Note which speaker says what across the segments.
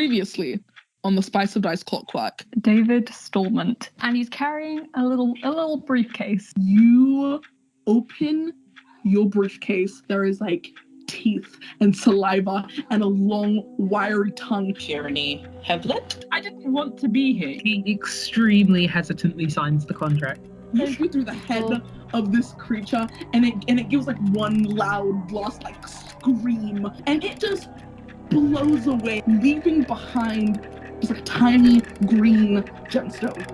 Speaker 1: Previously on the Spice of Dice Clockwork.
Speaker 2: David Stalment, and he's carrying a little briefcase.
Speaker 1: You open your briefcase. There is like teeth and saliva and a long wiry tongue.
Speaker 3: Fyranie, Hevlit.
Speaker 4: I didn't want to be here. He extremely hesitantly signs the contract.
Speaker 1: You shoot through the head of this creature, and it gives like one loud, lost like scream, and it just blows away, leaving behind just like a tiny green gemstone.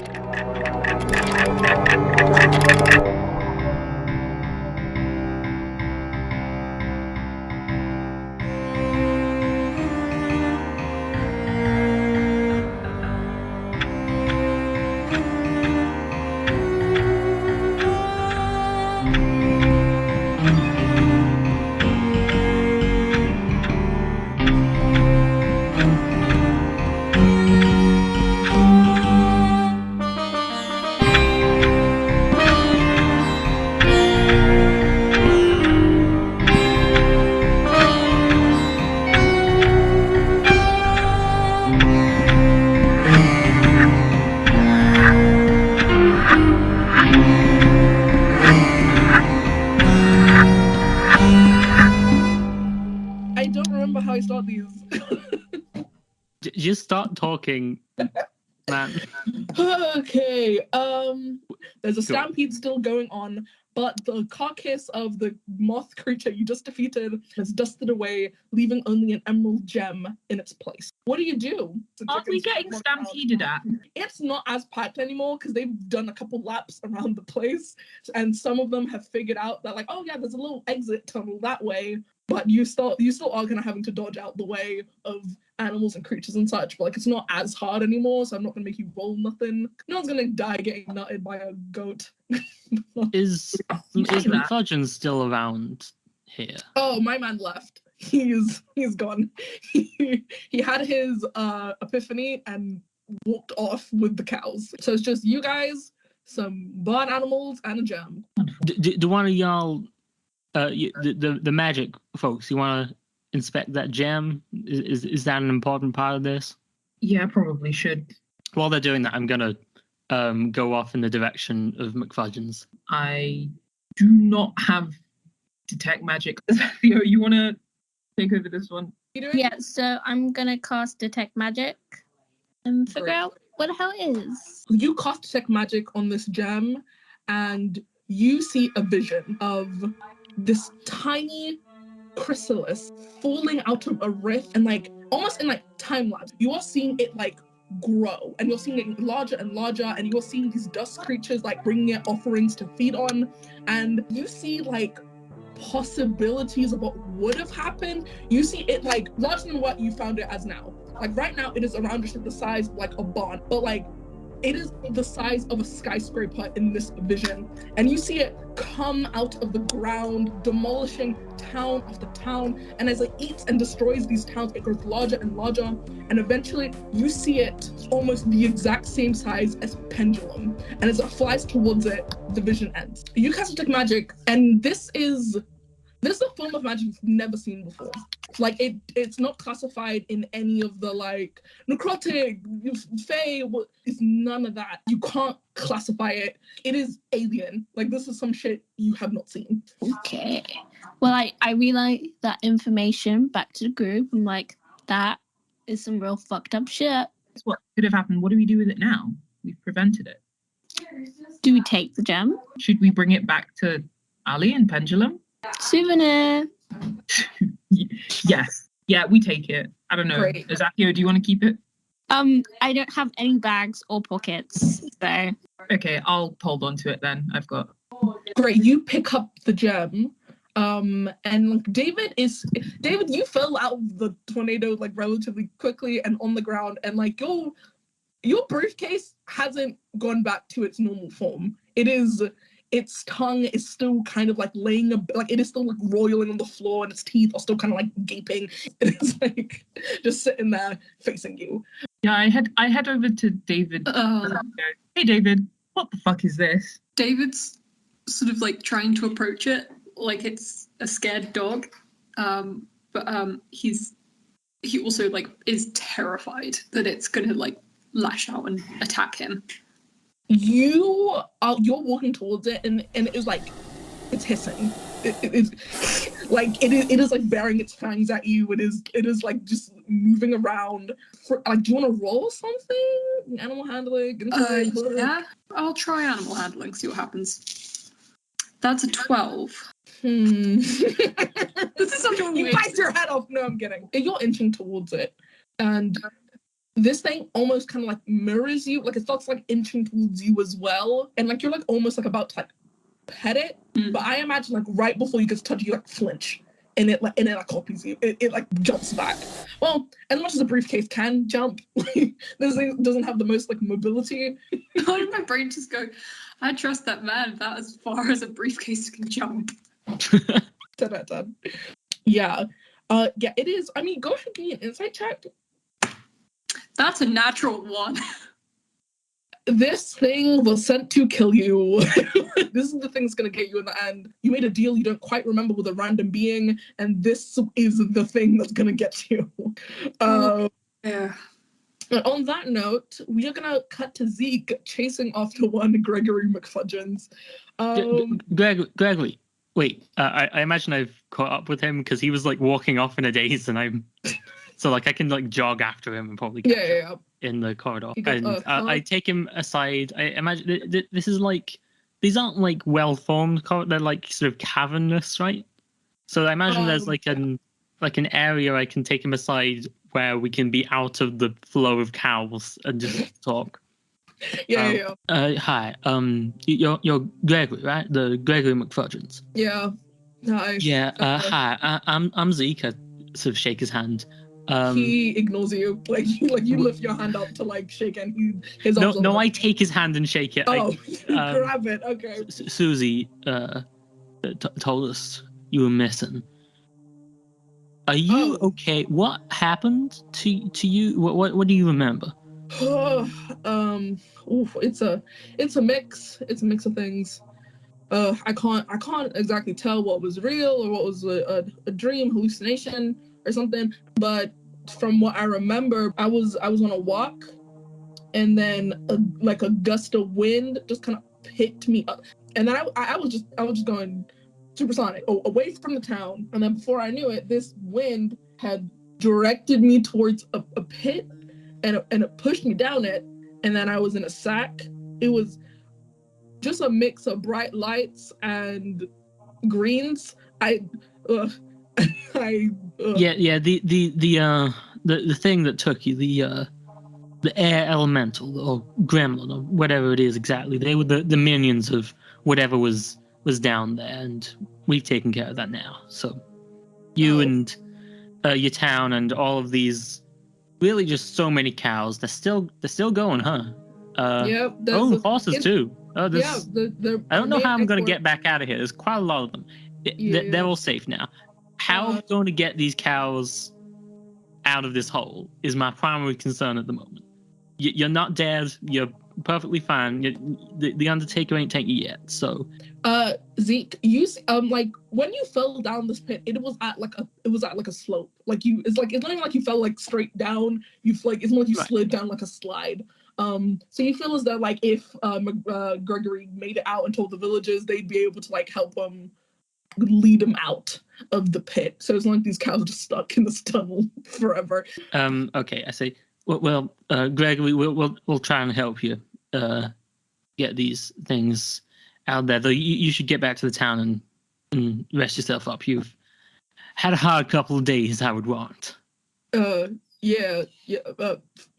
Speaker 5: Just start talking, man.
Speaker 1: Okay, there's a stampede still going on, but the carcass of the moth creature you just defeated has dusted away, leaving only an emerald gem in its place. What do you do?
Speaker 4: Aren't we getting stampeded at?
Speaker 1: It's not as packed anymore because they've done a couple laps around the place, and some of them have figured out that, like, oh yeah, there's a little exit tunnel that way, but you still are kind of having to dodge out the way of animals and creatures and such, but like it's not as hard anymore, so I'm not gonna make you roll nothing. No one's gonna die getting nutted by a goat.
Speaker 5: Is McFudgeon still around here?
Speaker 1: Oh, my man left. He's gone. He had his epiphany and walked off with the cows. So it's just you guys, some barn animals, and a gem.
Speaker 5: Do one of y'all, the magic folks, you want to inspect that gem? Is that an important part of this?
Speaker 4: Yeah, probably should.
Speaker 5: While they're doing that, I'm gonna go off in the direction of McFudgeon's.
Speaker 4: I do not have detect magic. Azathio, you want to take over this one?
Speaker 6: Yeah, so I'm gonna cast detect magic and figure out what the hell it is.
Speaker 1: You cast detect magic on this gem, and you see a vision of this tiny chrysalis falling out of a rift, and like almost in like time lapse, you are seeing it like grow, and you're seeing it larger and larger, and you're seeing these dust creatures like bringing it offerings to feed on, and you see like possibilities of what would have happened. You see it like larger than what you found it as now. Like right now it is around just the size of like a barn, but like it is the size of a skyscraper in this vision, and you see it come out of the ground, demolishing town after town, and as it eats and destroys these towns, it grows larger and larger, and eventually you see it almost the exact same size as Pendulum, and as it flies towards it, the vision ends. You cast detect magic, and this is a form of magic you've never seen before. Like it's not classified in any of the like necrotic, fey. It's none of that. You can't classify it. It is alien. Like this is some shit you have not seen.
Speaker 6: Okay. Well, I relay that information back to the group. I'm like, that is some real fucked up shit.
Speaker 4: That's what could have happened. What do we do with it now? We've prevented it.
Speaker 6: Do we take the gem?
Speaker 4: Should we bring it back to Ali and Pendulum?
Speaker 6: Souvenir.
Speaker 4: Yes. Yeah, we take it. I don't know.
Speaker 1: Great.
Speaker 4: Azathio, do you want to keep it?
Speaker 6: I don't have any bags or pockets, so.
Speaker 4: Okay, I'll hold on to it then. I've got.
Speaker 1: Great. You pick up the gem. And like David, you fell out of the tornado like relatively quickly and on the ground, and like your briefcase hasn't gone back to its normal form. Its tongue is still kind of like it is still like roiling on the floor, and its teeth are still kind of like gaping. It's like just sitting there facing you.
Speaker 4: Yeah, I head over to David. Hey David, what the fuck is this?
Speaker 7: David's sort of like trying to approach it like it's a scared dog, but he's he also like is terrified that it's gonna like lash out and attack him.
Speaker 1: You're walking towards it, and it's like it's hissing. It's like it is like bearing its fangs at you. It is like just moving around. Like, do you want to roll something? Animal handling?
Speaker 7: Yeah, I'll try animal handling. See what happens. That's a 12.
Speaker 1: This
Speaker 7: is something
Speaker 1: you
Speaker 7: weird.
Speaker 1: bite your head off. No, I'm kidding. You're inching towards it, and this thing almost kind of like mirrors you. Like it starts like inching towards you as well, and like you're like almost like about to like pet it. But I imagine like right before you get to touch, you like flinch, and it like copies you. It like jumps back. Well, as much as a briefcase can jump, this thing doesn't have the most like mobility.
Speaker 7: Why did my brain just go? I trust that man about as far as a briefcase can jump.
Speaker 1: Yeah. Yeah, it is. I mean, go ahead and give me an insight check.
Speaker 7: That's a natural 1.
Speaker 1: This thing was sent to kill you. This is the thing that's going to get you in the end. You made a deal you don't quite remember with a random being, and this is the thing that's going to get you.
Speaker 7: Yeah.
Speaker 1: And on that note, we are going to cut to Zeke chasing after one Gregory McFudgeons.
Speaker 5: Gregory, wait, I imagine I've caught up with him because he was like walking off in a daze, and I'm so like I can like jog after him and probably catch him in the corridor.
Speaker 1: Goes,
Speaker 5: I take him aside. I imagine this is like these aren't like well formed. They're like sort of cavernous, right? So I imagine there's like an area I can take him aside where we can be out of the flow of cows and just talk. Hi. You're Gregory, right? The Gregory McFudgeons.
Speaker 1: Yeah. Hi.
Speaker 5: Yeah. Hi. I'm Zeke. I sort of shake his hand.
Speaker 1: He ignores you. Like you lift your hand up to like shake, and his arms.
Speaker 5: No. I take his hand and shake it.
Speaker 1: Oh, grab it. Okay.
Speaker 5: Susie told us you were missing. Are you okay? What happened to you? What do you remember?
Speaker 1: It's a mix. It's a mix of things. I can't exactly tell what was real or what was a dream, hallucination, or something. But from what I remember, I was on a walk, and then a gust of wind just kind of picked me up, and then I was just going supersonic away from the town, and then before I knew it, this wind had directed me towards a pit, and it pushed me down it, and then I was in a sack. It was just a mix of bright lights and greens. Yeah.
Speaker 5: The thing that took you, the air elemental or gremlin or whatever it is exactly, they were the minions of whatever was down there, and we've taken care of that now. So you and your town and all of these, really just so many cows. They're still going, huh? Horses too. I don't know how I'm going to get back out of here. There's quite a lot of them. They're all safe now. How I'm going to get these cows out of this hole is my primary concern at the moment. You're not dead. You're perfectly fine. The Undertaker ain't taken you yet. So,
Speaker 1: Zeke, you like when you fell down this pit, it was at like a slope. Like it's not even like you fell like straight down. It's more like you slid down like a slide. So you feel as though like if Gregory made it out and told the villagers, they'd be able to like help lead him out of the pit. So it's not like these cows are just stuck in this tunnel forever.
Speaker 5: Okay, I see. Well, Gregory, we'll try and help you get these things out there. Though you should get back to the town and rest yourself up. You've had a hard couple of days, I would want.
Speaker 1: Yeah,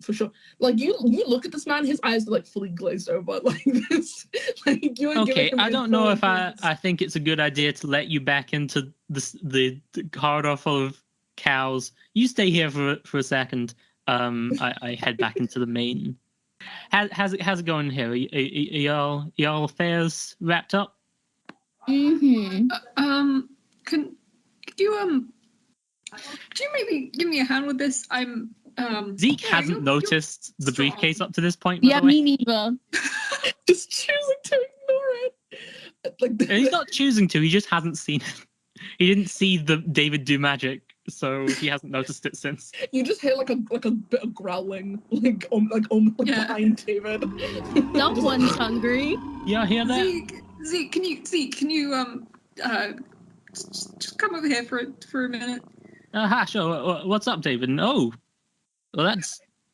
Speaker 1: for sure. Like you look at this man, his eyes are like fully glazed over, like this. Like you're
Speaker 5: okay. I don't know if I think it's a good idea to let you back into the corridor full of cows. You stay here for a second. I head back into the main. How's it going here? Are y'all affairs wrapped up?
Speaker 6: Mm-hmm.
Speaker 7: Could you maybe give me a hand with this?
Speaker 5: Zeke hasn't noticed the
Speaker 7: strong.
Speaker 5: Briefcase up to this point.
Speaker 6: Yeah, me neither.
Speaker 1: Just choosing to ignore it.
Speaker 5: And he's not choosing to. He just hasn't seen it. He didn't see the David do magic so he hasn't noticed it since.
Speaker 1: You just hear like a bit of growling, like
Speaker 7: Yeah.
Speaker 1: behind David.
Speaker 6: Someone's hungry.
Speaker 5: Yeah, hear that?
Speaker 7: Zeke, can you just come over here for a minute?
Speaker 5: Sure. What's up, David? Oh, well,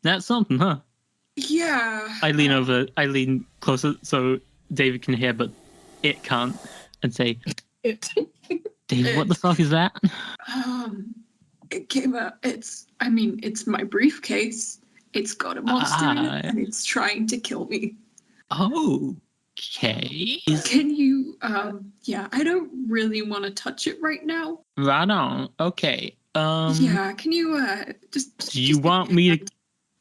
Speaker 5: that's something, huh?
Speaker 7: Yeah.
Speaker 5: I lean closer so David can hear, but it can't, and say, David, what the fuck is that?
Speaker 7: It came out. It's my briefcase. It's got a monster in it, and it's trying to kill me.
Speaker 5: Okay.
Speaker 7: Can you? Yeah, I don't really want to touch it right now.
Speaker 5: Right on. Okay.
Speaker 7: Yeah, can you just?
Speaker 5: Do you want me to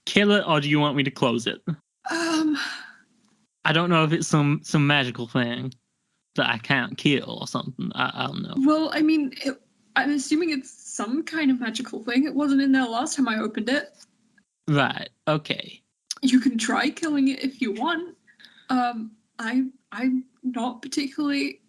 Speaker 5: kill it, or do you want me to close it?
Speaker 7: I
Speaker 5: don't know if it's some magical thing that I can't kill or something. I don't know.
Speaker 7: Well, I mean, I'm assuming it's some kind of magical thing. It wasn't in there last time I opened it.
Speaker 5: Right. Okay.
Speaker 7: You can try killing it if you want. I'm not particularly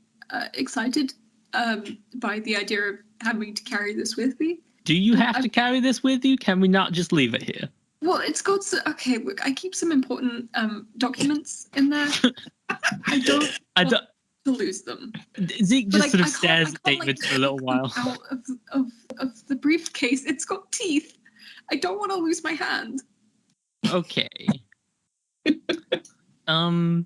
Speaker 7: excited by the idea of having to carry this with me.
Speaker 5: Do you have to carry this with you? Can we not just leave it here?
Speaker 7: Well, it's got okay. Look, I keep some important documents in there. I don't want to lose them.
Speaker 5: Zeke just sort of stares at David for a little while.
Speaker 7: Out of the briefcase, it's got teeth. I don't want to lose my hand.
Speaker 5: Okay. Can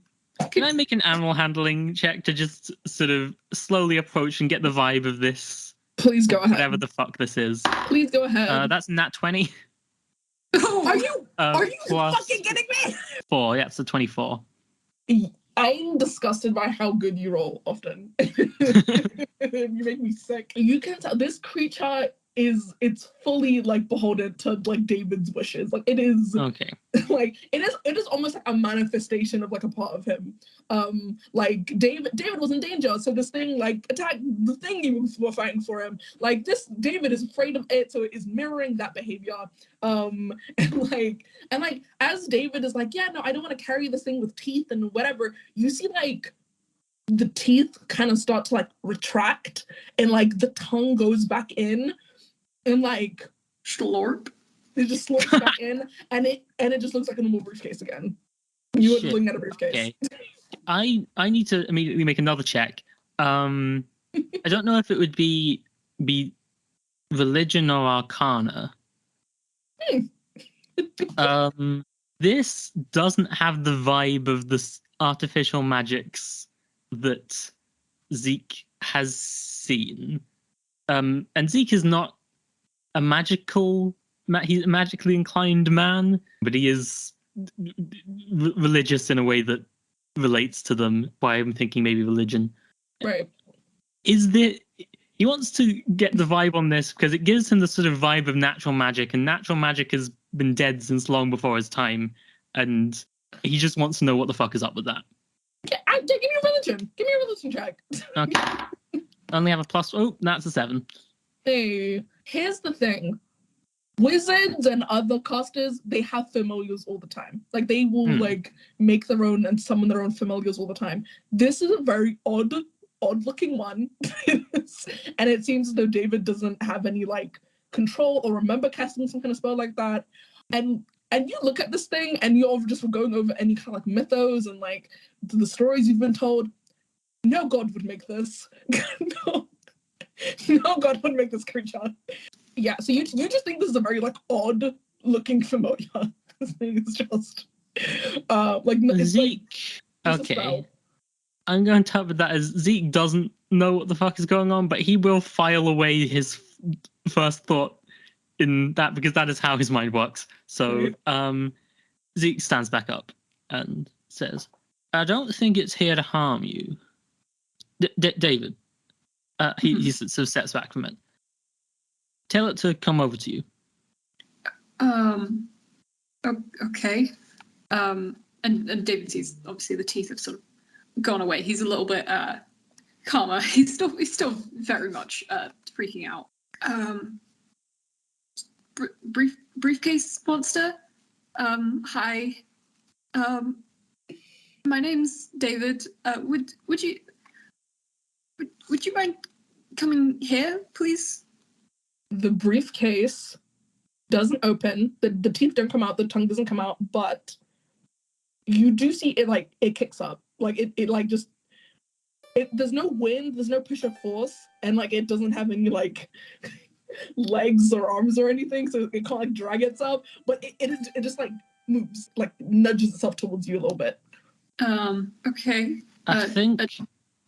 Speaker 5: I make an animal handling check to just sort of slowly approach and get the vibe of this?
Speaker 1: Please go ahead.
Speaker 5: Whatever the fuck this is.
Speaker 1: Please go ahead.
Speaker 5: That's nat 20.
Speaker 1: Are you fucking kidding me?
Speaker 5: 4, yeah, so 24.
Speaker 1: I'm disgusted by how good you roll often. You make me sick. You can tell this creature it's fully like beholden to like David's wishes. Like it is
Speaker 5: okay.
Speaker 1: Like it is almost like a manifestation of like a part of him. Like David was in danger, so this thing like attacked the thing you were fighting for him. Like this David is afraid of it, so it is mirroring that behavior. And as David is like, yeah, no, I don't want to carry this thing with teeth and whatever, you see like the teeth kind of start to like retract and like the tongue goes back in and like
Speaker 7: slurp.
Speaker 1: It just slurps back in and it just looks like a normal briefcase again. You would looking at a briefcase.
Speaker 5: Okay. I need to immediately make another check. I don't know if it would be religion or arcana. This doesn't have the vibe of the artificial magics that Zeke has seen. And Zeke is not he's a magically inclined man, but he is religious in a way that relates to them. Why I'm thinking maybe religion.
Speaker 1: Right.
Speaker 5: He wants to get the vibe on this because it gives him the sort of vibe of natural magic, and natural magic has been dead since long before his time, and he just wants to know what the fuck is up with that.
Speaker 1: Give me a religion. Give me a religion check.
Speaker 5: Okay. Only have a plus. Oh, that's a 7.
Speaker 1: Hey, here's the thing. Wizards and other casters, they have familiars all the time. Like they will like make their own and summon their own familiars all the time. This is a very odd looking one. And it seems as though David doesn't have any like control or remember casting some kind of spell like that. And you look at this thing and you're just going over any kind of like mythos and like the stories you've been told. No god would make this. No god would make this creature. Yeah, so you just think this is a very like odd looking familiar. This thing is just like it's
Speaker 5: Zeke.
Speaker 1: Like,
Speaker 5: okay. I'm going to tell you that as Zeke doesn't know what the fuck is going on, but he will file away his first thought in that because that is how his mind works. So Zeke stands back up and says, I don't think it's here to harm you. David. He sort of steps back from it. Tell it to come over to you.
Speaker 7: Okay. And David sees obviously the teeth have sort of gone away. He's a little bit calmer. He's still very much freaking out. Briefcase monster. Hi. My name's David. Would you mind coming here, please?
Speaker 1: The briefcase doesn't open. The teeth don't come out. The tongue doesn't come out. But you do see it, like, it kicks up. Like, it like, just... there's no wind. There's no push or force. And, like, it doesn't have any, like, legs or arms or anything. So it can't, like, drag itself. But it just, like, moves. Like, nudges itself towards you a little bit.
Speaker 7: Okay.
Speaker 5: I think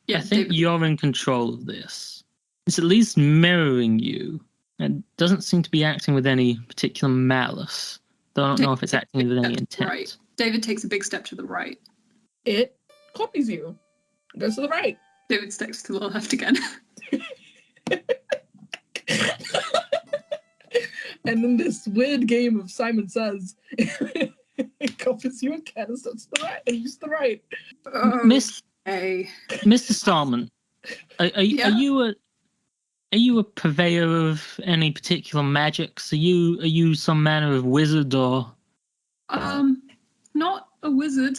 Speaker 7: David.
Speaker 5: you're in control of this. It's at least mirroring you. And doesn't seem to be acting with any particular malice. Though I don't know if it's acting with any intent.
Speaker 7: Right. David takes a big step to the right.
Speaker 1: It copies you. Goes to the right.
Speaker 7: David steps to the left again.
Speaker 1: And then this weird game of Simon Says, it copies you again and steps to the right. And he's to the right.
Speaker 7: Hey.
Speaker 5: Mr. Stalment, are you a purveyor of any particular magics? Are you some manner of wizard or
Speaker 7: Not a wizard.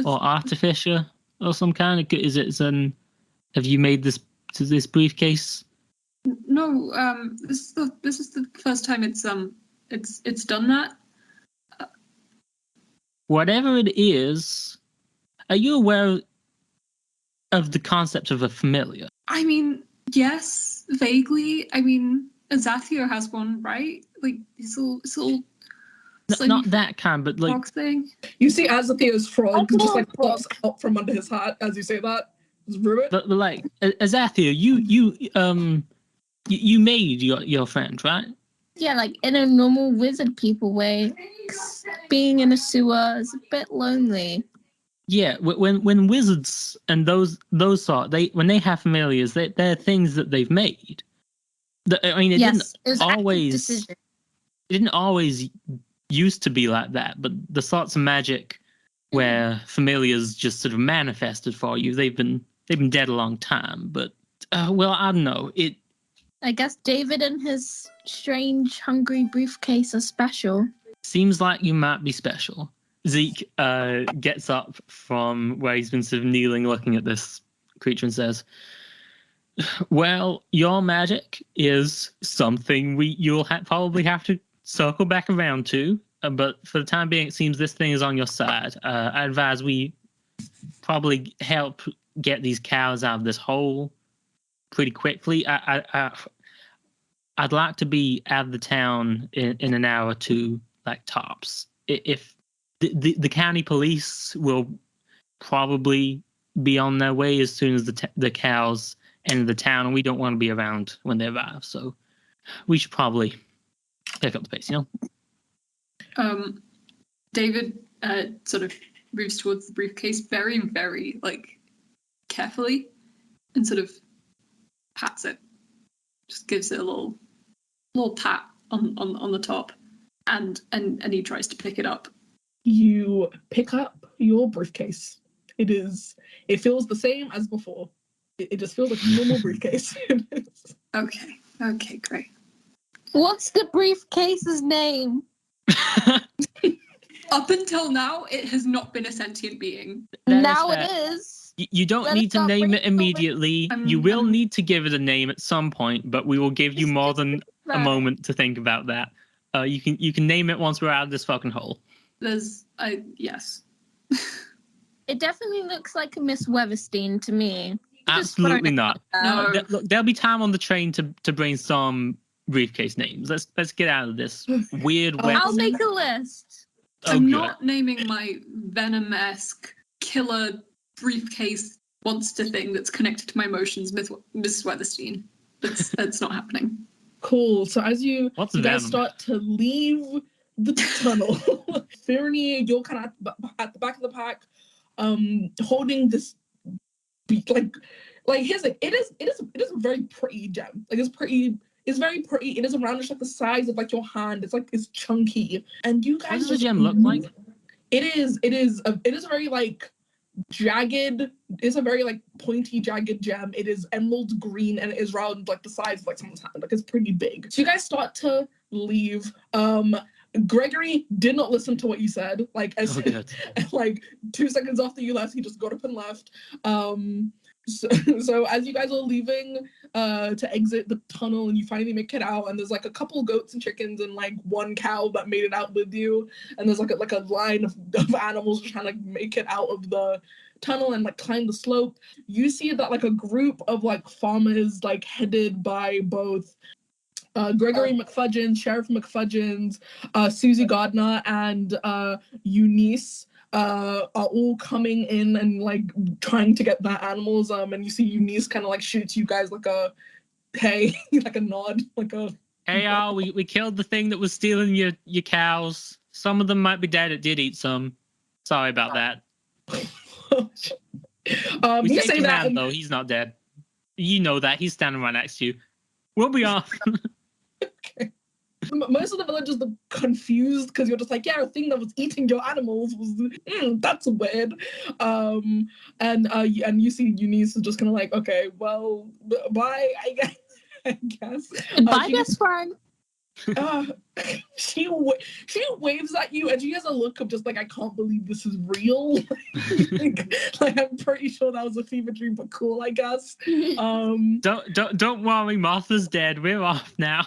Speaker 5: or artificer or some kind? Have you made this briefcase?
Speaker 7: No, this is the first time it's done that.
Speaker 5: Whatever it is, are you aware of the concept of a familiar?
Speaker 7: I mean, yes, vaguely. I mean, Azathio has one, right? Like his little
Speaker 5: Not that kind, but like
Speaker 7: frog thing.
Speaker 1: You see Azathio's frog just like pops up from under his hat as you say that. Just rue it.
Speaker 5: but like Azathio, you made your friend, right?
Speaker 6: Yeah, like in a normal wizard people way. Being in a sewer is a bit lonely.
Speaker 5: Yeah, when wizards and those sort, when they have familiars, they're things that they've made. It didn't always used to be like that, but the sorts of magic where familiars just sort of manifested for you, they've been dead a long time. But well, I don't know.
Speaker 6: I guess David and his strange hungry briefcase are special.
Speaker 5: Seems like you might be special. Zeke gets up from where he's been sort of kneeling, looking at this creature, and says, "Well, your magic is something you'll probably have to circle back around to. But for the time being, it seems this thing is on your side. I advise we probably help get these cows out of this hole pretty quickly. I'd like to be out of the town in an hour or two, like tops. If the county police will probably be on their way as soon as the cows enter the town, and we don't want to be around when they arrive. So we should probably pick up the pace, you know?"
Speaker 7: David sort of moves towards the briefcase very, very like carefully and sort of pats it. Just gives it a little pat on the top, and he tries to pick it up.
Speaker 1: You pick up your briefcase. It feels the same as before. It just feels like a normal briefcase.
Speaker 7: Okay, great.
Speaker 6: What's the briefcase's name?
Speaker 7: Up until now, it has not been a sentient being.
Speaker 6: Now it is.
Speaker 5: You don't need to name it immediately. You will need to give it a name at some point, but we will give you more than a moment to think about that. You can name it once we're out of this fucking hole.
Speaker 7: Yes.
Speaker 6: It definitely looks like a Miss Weatherstein to me.
Speaker 5: Absolutely not.
Speaker 7: No.
Speaker 5: There'll be time on the train to brainstorm briefcase names. Let's get out of this weird.
Speaker 6: I'll make a list.
Speaker 7: I'm not naming my Venom-esque killer briefcase monster thing that's connected to my emotions, Mrs. Weatherstein. That's not happening.
Speaker 1: Cool. So as you guys
Speaker 5: Venom?
Speaker 1: start to leave the tunnel, Fyranie, you're kind of at the back of the pack, holding this. Like here's it is a very pretty gem. Like it's very pretty. It is around just like the size of like your hand. It's chunky. And you guys,
Speaker 5: what does the gem look like?
Speaker 1: It is a very like jagged. It's a very like pointy, jagged gem. It is emerald green and it is round like the size of like someone's hand. Like it's pretty big. So you guys start to leave. Gregory did not listen to what you said. Like like 2 seconds after you left, he just got up and left. So as you guys are leaving to exit the tunnel and you finally make it out, and there's like a couple goats and chickens and like one cow that made it out with you, and there's like a line of animals trying to like, make it out of the tunnel and like climb the slope. You see that like a group of like farmers like headed by both Gregory McFudgeons, Sheriff McFudgeons, Susie Gardner, and Eunice are all coming in and like trying to get their animals. And you see Eunice kind of like shoots you guys like a hey, like a nod, like a
Speaker 5: Hey y'all, we killed the thing that was stealing your cows. Some of them might be dead. It did eat some. Sorry about that. We
Speaker 1: you
Speaker 5: saved
Speaker 1: say
Speaker 5: your
Speaker 1: that
Speaker 5: man, though. He's not dead. You know that. He's standing right next to you. We'll be off.
Speaker 1: Okay. Most of the villagers are confused because you're just like, yeah, a thing that was eating your animals was that's weird. And you see Eunice is just kind of like, okay, well, bye, I guess.
Speaker 6: Bye, best friend.
Speaker 1: She waves at you and she has a look of just like, I can't believe this is real. like I'm pretty sure that was a fever dream, but cool, I guess.
Speaker 5: Don't worry, Martha's dead. We're off now.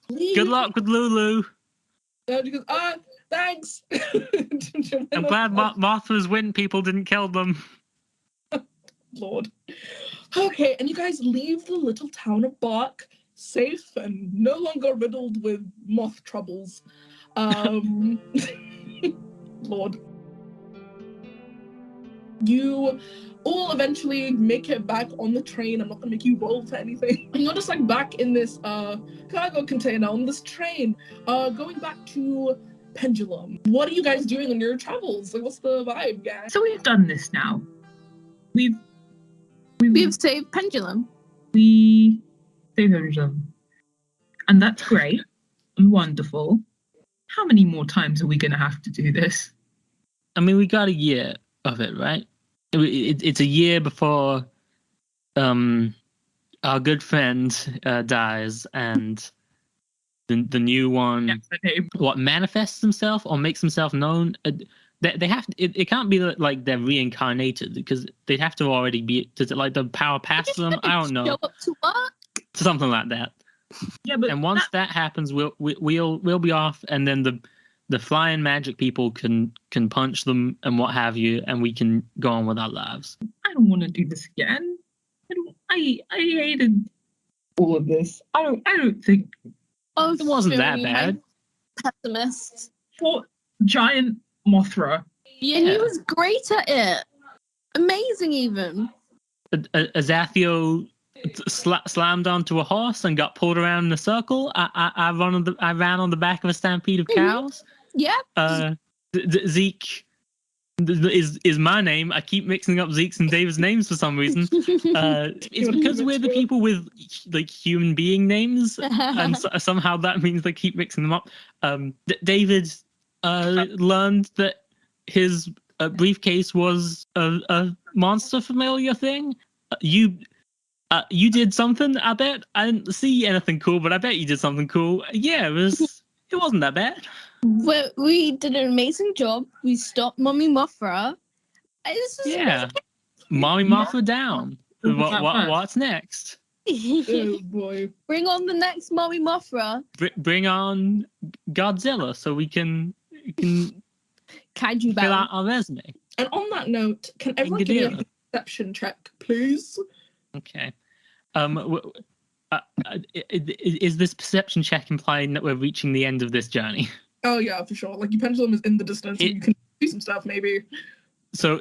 Speaker 5: Good luck with Lulu.
Speaker 1: She goes, thanks.
Speaker 5: I'm glad Martha's wind people didn't kill them.
Speaker 1: Lord. Okay, and you guys leave the little town of Bark safe and no longer riddled with moth troubles. Lord. You all eventually make it back on the train. I'm not gonna make you roll for anything. And you're just like back in this cargo container on this train, going back to Pendulum. What are you guys doing on your travels? Like, what's the vibe, guys?
Speaker 4: So we've done this now. We've
Speaker 6: saved Pendulum.
Speaker 4: we saved Pendulum, and that's great and wonderful. How many more times are we going to have to do this?
Speaker 5: I mean, we got a year of it, right? It's a year before our good friend dies, and the new one manifests himself or makes himself known. They have to, it can't be like they're reincarnated because they'd have to already be. Does it like the power pass them? I don't know.
Speaker 6: Show up to work.
Speaker 5: Something like that.
Speaker 4: Yeah, but
Speaker 5: and once that happens, we'll be off, and then the flying magic people can punch them and what have you, and we can go on with our lives.
Speaker 4: I don't want to do this again. I hated all of this. I don't think
Speaker 5: it wasn't that bad.
Speaker 6: Pessimist.
Speaker 4: For giant Mothra.
Speaker 6: Yeah, he was great at it. Amazing, even.
Speaker 5: Azathio slammed onto a horse and got pulled around in a circle. I ran on the back of a stampede of cows.
Speaker 6: Yeah.
Speaker 5: Zeke is my name. I keep mixing up Zeke's and David's names for some reason. It's because we're the people with like human being names, and somehow that means they keep mixing them up. David learned that his briefcase was a monster familiar thing. You did something. I bet I didn't see anything cool, but I bet you did something cool. Yeah, it wasn't that bad.
Speaker 6: We did an amazing job. We stopped Mommy Mothra.
Speaker 5: Mommy Mothra down. What's next?
Speaker 1: Oh boy!
Speaker 6: Bring on the next Mommy Mothra.
Speaker 5: Bring on Godzilla, so we can
Speaker 6: Kaiju
Speaker 5: fill out our resume.
Speaker 1: And on that note, can everyone give me a perception check, please?
Speaker 5: Okay. Is this perception check implying that we're reaching the end of this journey?
Speaker 1: Oh yeah, for sure. Like your pendulum is in the distance, and you can do some stuff maybe.
Speaker 5: So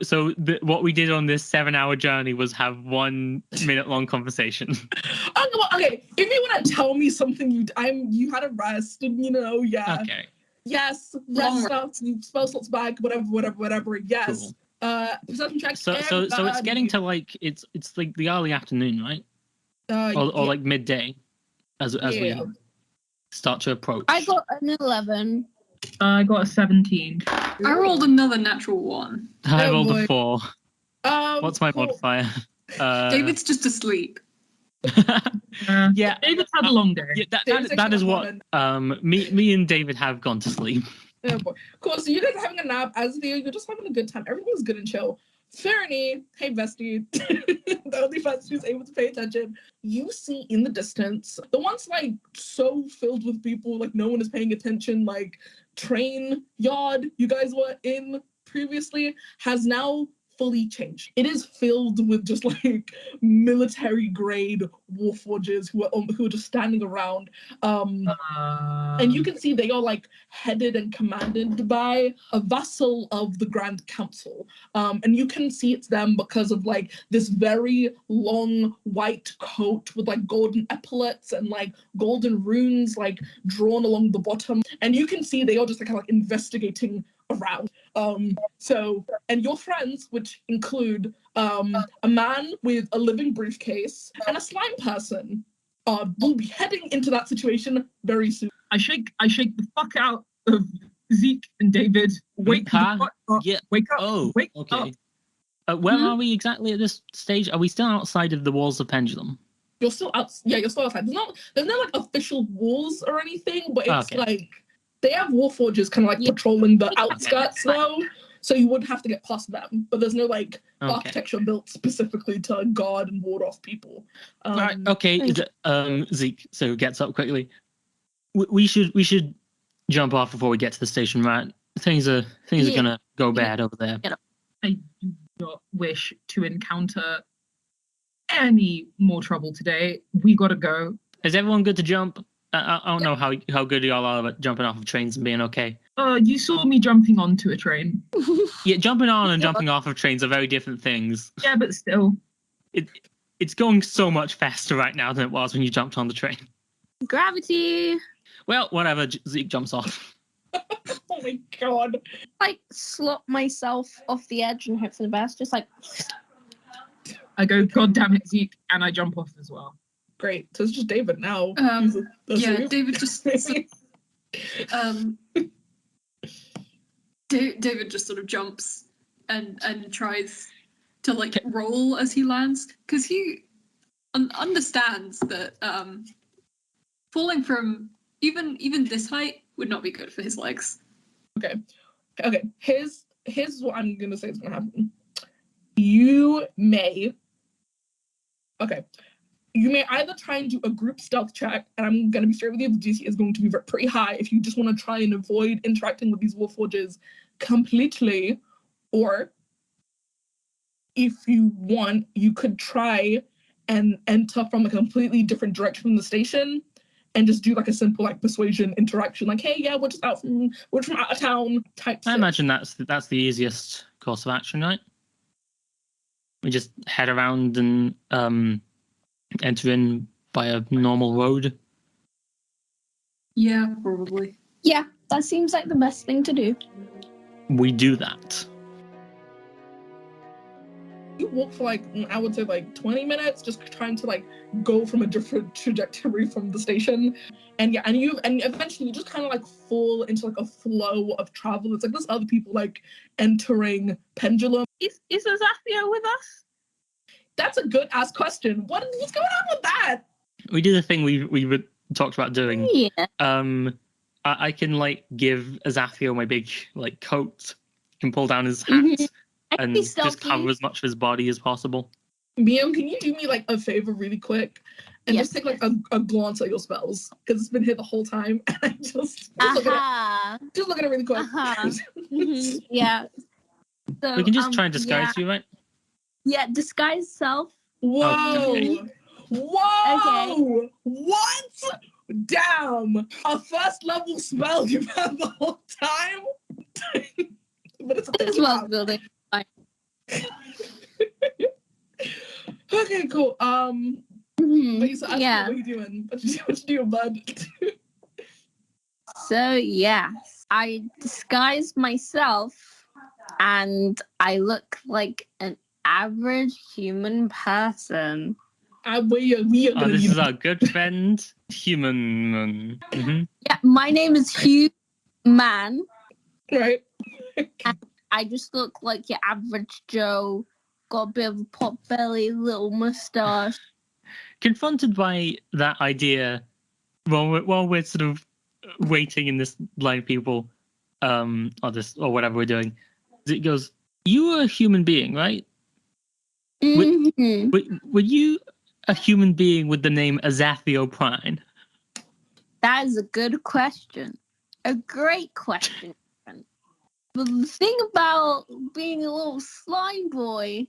Speaker 5: what we did on this 7-hour journey was have 1 minute long conversation.
Speaker 1: Okay, if you want to tell me something you had a rest, and
Speaker 5: Okay.
Speaker 1: Yes, rest stuff, spell slots back, whatever. Yes. Cool. Perception checks.
Speaker 5: So it's getting to like it's like the early afternoon, right? Or like midday, as we start to approach.
Speaker 6: I got an 11.
Speaker 4: I got a 17.
Speaker 7: I rolled another natural 1.
Speaker 5: I rolled a 4. What's my modifier?
Speaker 7: David's just asleep.
Speaker 5: Yeah,
Speaker 4: David's had a long day.
Speaker 5: Yeah, that is what me and David have gone to sleep.
Speaker 1: Oh boy. Cool. So you guys are having a nap. As you're just having a good time. Everyone's good and chill. Fyranie, hey bestie, the only person who's able to pay attention. You see in the distance, the once like so filled with people, like no one is paying attention, like train yard you guys were in previously has now fully changed. It is filled with just like military grade warforgers who are just standing around. And you can see they are like headed and commanded by a vassal of the Grand Council. And you can see it's them because of like this very long white coat with like golden epaulets and like golden runes like drawn along the bottom. And you can see they are just like kind of like investigating around. And your friends, which include a man with a living briefcase and a slime person, will be heading into that situation very soon.
Speaker 4: I shake the fuck out of Zeke and David. Wake the fuck up.
Speaker 5: Yeah.
Speaker 4: Wake up.
Speaker 5: Oh,
Speaker 4: wake
Speaker 5: okay.
Speaker 4: up.
Speaker 5: Where are we exactly at this stage? Are we still outside of the walls of Pendulum?
Speaker 1: You're still out. Yeah, you're still outside. There's no like official walls or anything, but it's like they have warforgers kind of like patrolling the outskirts now, so you would have to get past them. But there's no like architecture built specifically to guard and ward off people.
Speaker 5: Right. Okay. Zeke so gets up quickly. We should jump off before we get to the station, right? Things are gonna go bad over there.
Speaker 4: I do not wish to encounter any more trouble today. We gotta go.
Speaker 5: Is everyone good to jump? I don't know how good y'all are at jumping off of trains and being okay.
Speaker 4: You saw me jumping onto a train.
Speaker 5: Yeah, jumping on and jumping off of trains are very different things.
Speaker 4: Yeah, but still.
Speaker 5: It's going so much faster right now than it was when you jumped on the train.
Speaker 6: Gravity.
Speaker 5: Well, whatever, Zeke jumps off.
Speaker 1: Oh my god.
Speaker 6: Like, slot myself off the edge and hope for the best. Just like...
Speaker 4: I go, God damn it, Zeke, and I jump off as well.
Speaker 1: Great. So it's just David now.
Speaker 7: David just... David just sort of jumps and tries to, like, roll as he lands. Because he understands that falling from even this height would not be good for his legs.
Speaker 1: Okay. Here's what I'm going to say is going to happen. You may either try and do a group stealth check, and I'm going to be straight with you, the DC is going to be pretty high if you just want to try and avoid interacting with these warforgers completely, or if you want, you could try and enter from a completely different direction from the station and just do like a simple like persuasion interaction, like, hey, yeah, we're from out of town type
Speaker 5: I imagine that's the easiest course of action, right? We just head around and enter in by a normal road.
Speaker 7: Yeah, probably.
Speaker 6: Yeah, that seems like the best thing to do.
Speaker 5: We do that.
Speaker 1: You walk for like, I would say like 20 minutes, just trying to like go from a different trajectory from the station. And eventually you just kind of like fall into like a flow of travel. It's like there's other people like entering Pendulum.
Speaker 4: Is Azathio with us?
Speaker 1: That's a good ass question. What's going on with that?
Speaker 5: We do the thing we talked about doing.
Speaker 6: Yeah.
Speaker 5: I can like give Azathio my big like coat, can pull down his hat and just cover as much of his body as possible.
Speaker 1: BM, can you do me like a favor really quick and just take like a glance at your spells, because it's been here the whole time and I just look at it really quick.
Speaker 6: Yeah. So,
Speaker 5: we can just try and disguise you, right?
Speaker 6: Yeah, disguise self.
Speaker 1: Whoa!
Speaker 5: Okay.
Speaker 1: Whoa!
Speaker 6: Okay.
Speaker 1: What? Damn! A first level spell you've had the whole time? But it's
Speaker 6: This was building.
Speaker 1: Okay, cool. Lisa, what are you doing? What you doing, bud?
Speaker 6: So yes, I disguise myself and I look like an average human person.
Speaker 1: We are gonna
Speaker 5: This is our good friend, Human. Mm-hmm.
Speaker 6: Yeah, my name is Hugh Man.
Speaker 1: Right.
Speaker 6: And I just look like your average Joe. Got a bit of a pot belly, little mustache.
Speaker 5: Confronted by that idea, while we're sort of waiting in this line of people, or whatever we're doing, it goes, You were a human being, right?
Speaker 6: Mhm.
Speaker 5: Were you a human being with the name Azathio Prine?
Speaker 6: That is a good question. A great question. But the thing about being a little slime boy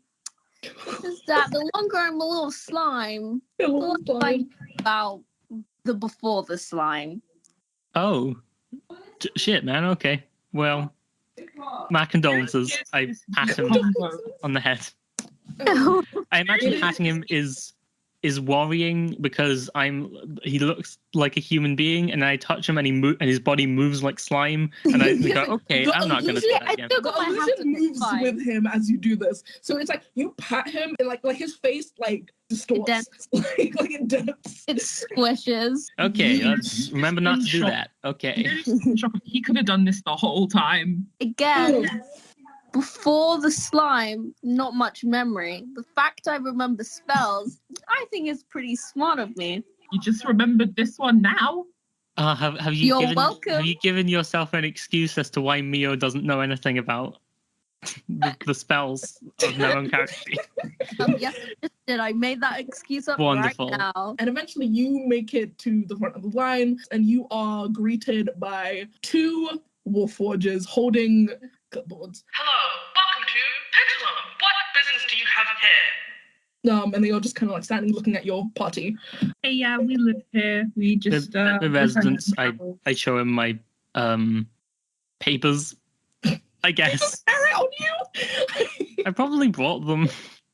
Speaker 6: is that the longer I'm a little slime, the
Speaker 1: Hello,
Speaker 6: less I know about the before the slime.
Speaker 5: Oh, shit, man. Okay, well, my condolences. I pat him on the head. I imagine patting him is worrying because he looks like a human being, and I touch him and and his body moves like slime, and I go, okay,
Speaker 1: The
Speaker 5: I'm not gonna do
Speaker 1: illusion-
Speaker 5: that again.
Speaker 1: The illusion moves with him as you do this. So it's like you pat him and like his face like distorts. like it dents.
Speaker 6: It squishes.
Speaker 5: Okay, let's remember not to do that. Okay.
Speaker 4: He could have done this the whole time.
Speaker 6: Again, before the slime, not much memory. The fact I remember spells, I think is pretty smart of me.
Speaker 4: You just remembered this one now?
Speaker 5: Have you
Speaker 6: You're
Speaker 5: given
Speaker 6: welcome.
Speaker 5: Have you given yourself an excuse as to why Mio doesn't know anything about the spells of known character?
Speaker 6: Yes, I just did. I made that excuse up
Speaker 5: Wonderful.
Speaker 6: right now.
Speaker 1: And eventually you make it to the front of the line and you are greeted by 2 Warforgers holding clipboards.
Speaker 8: Hello, welcome to Pendulum. What business do you have here?
Speaker 1: And they are just kind of like standing looking at your party.
Speaker 4: Hey, yeah, we live here. We just
Speaker 5: The residents. I show him my papers. I guess
Speaker 1: Carry on you.
Speaker 5: I probably brought them.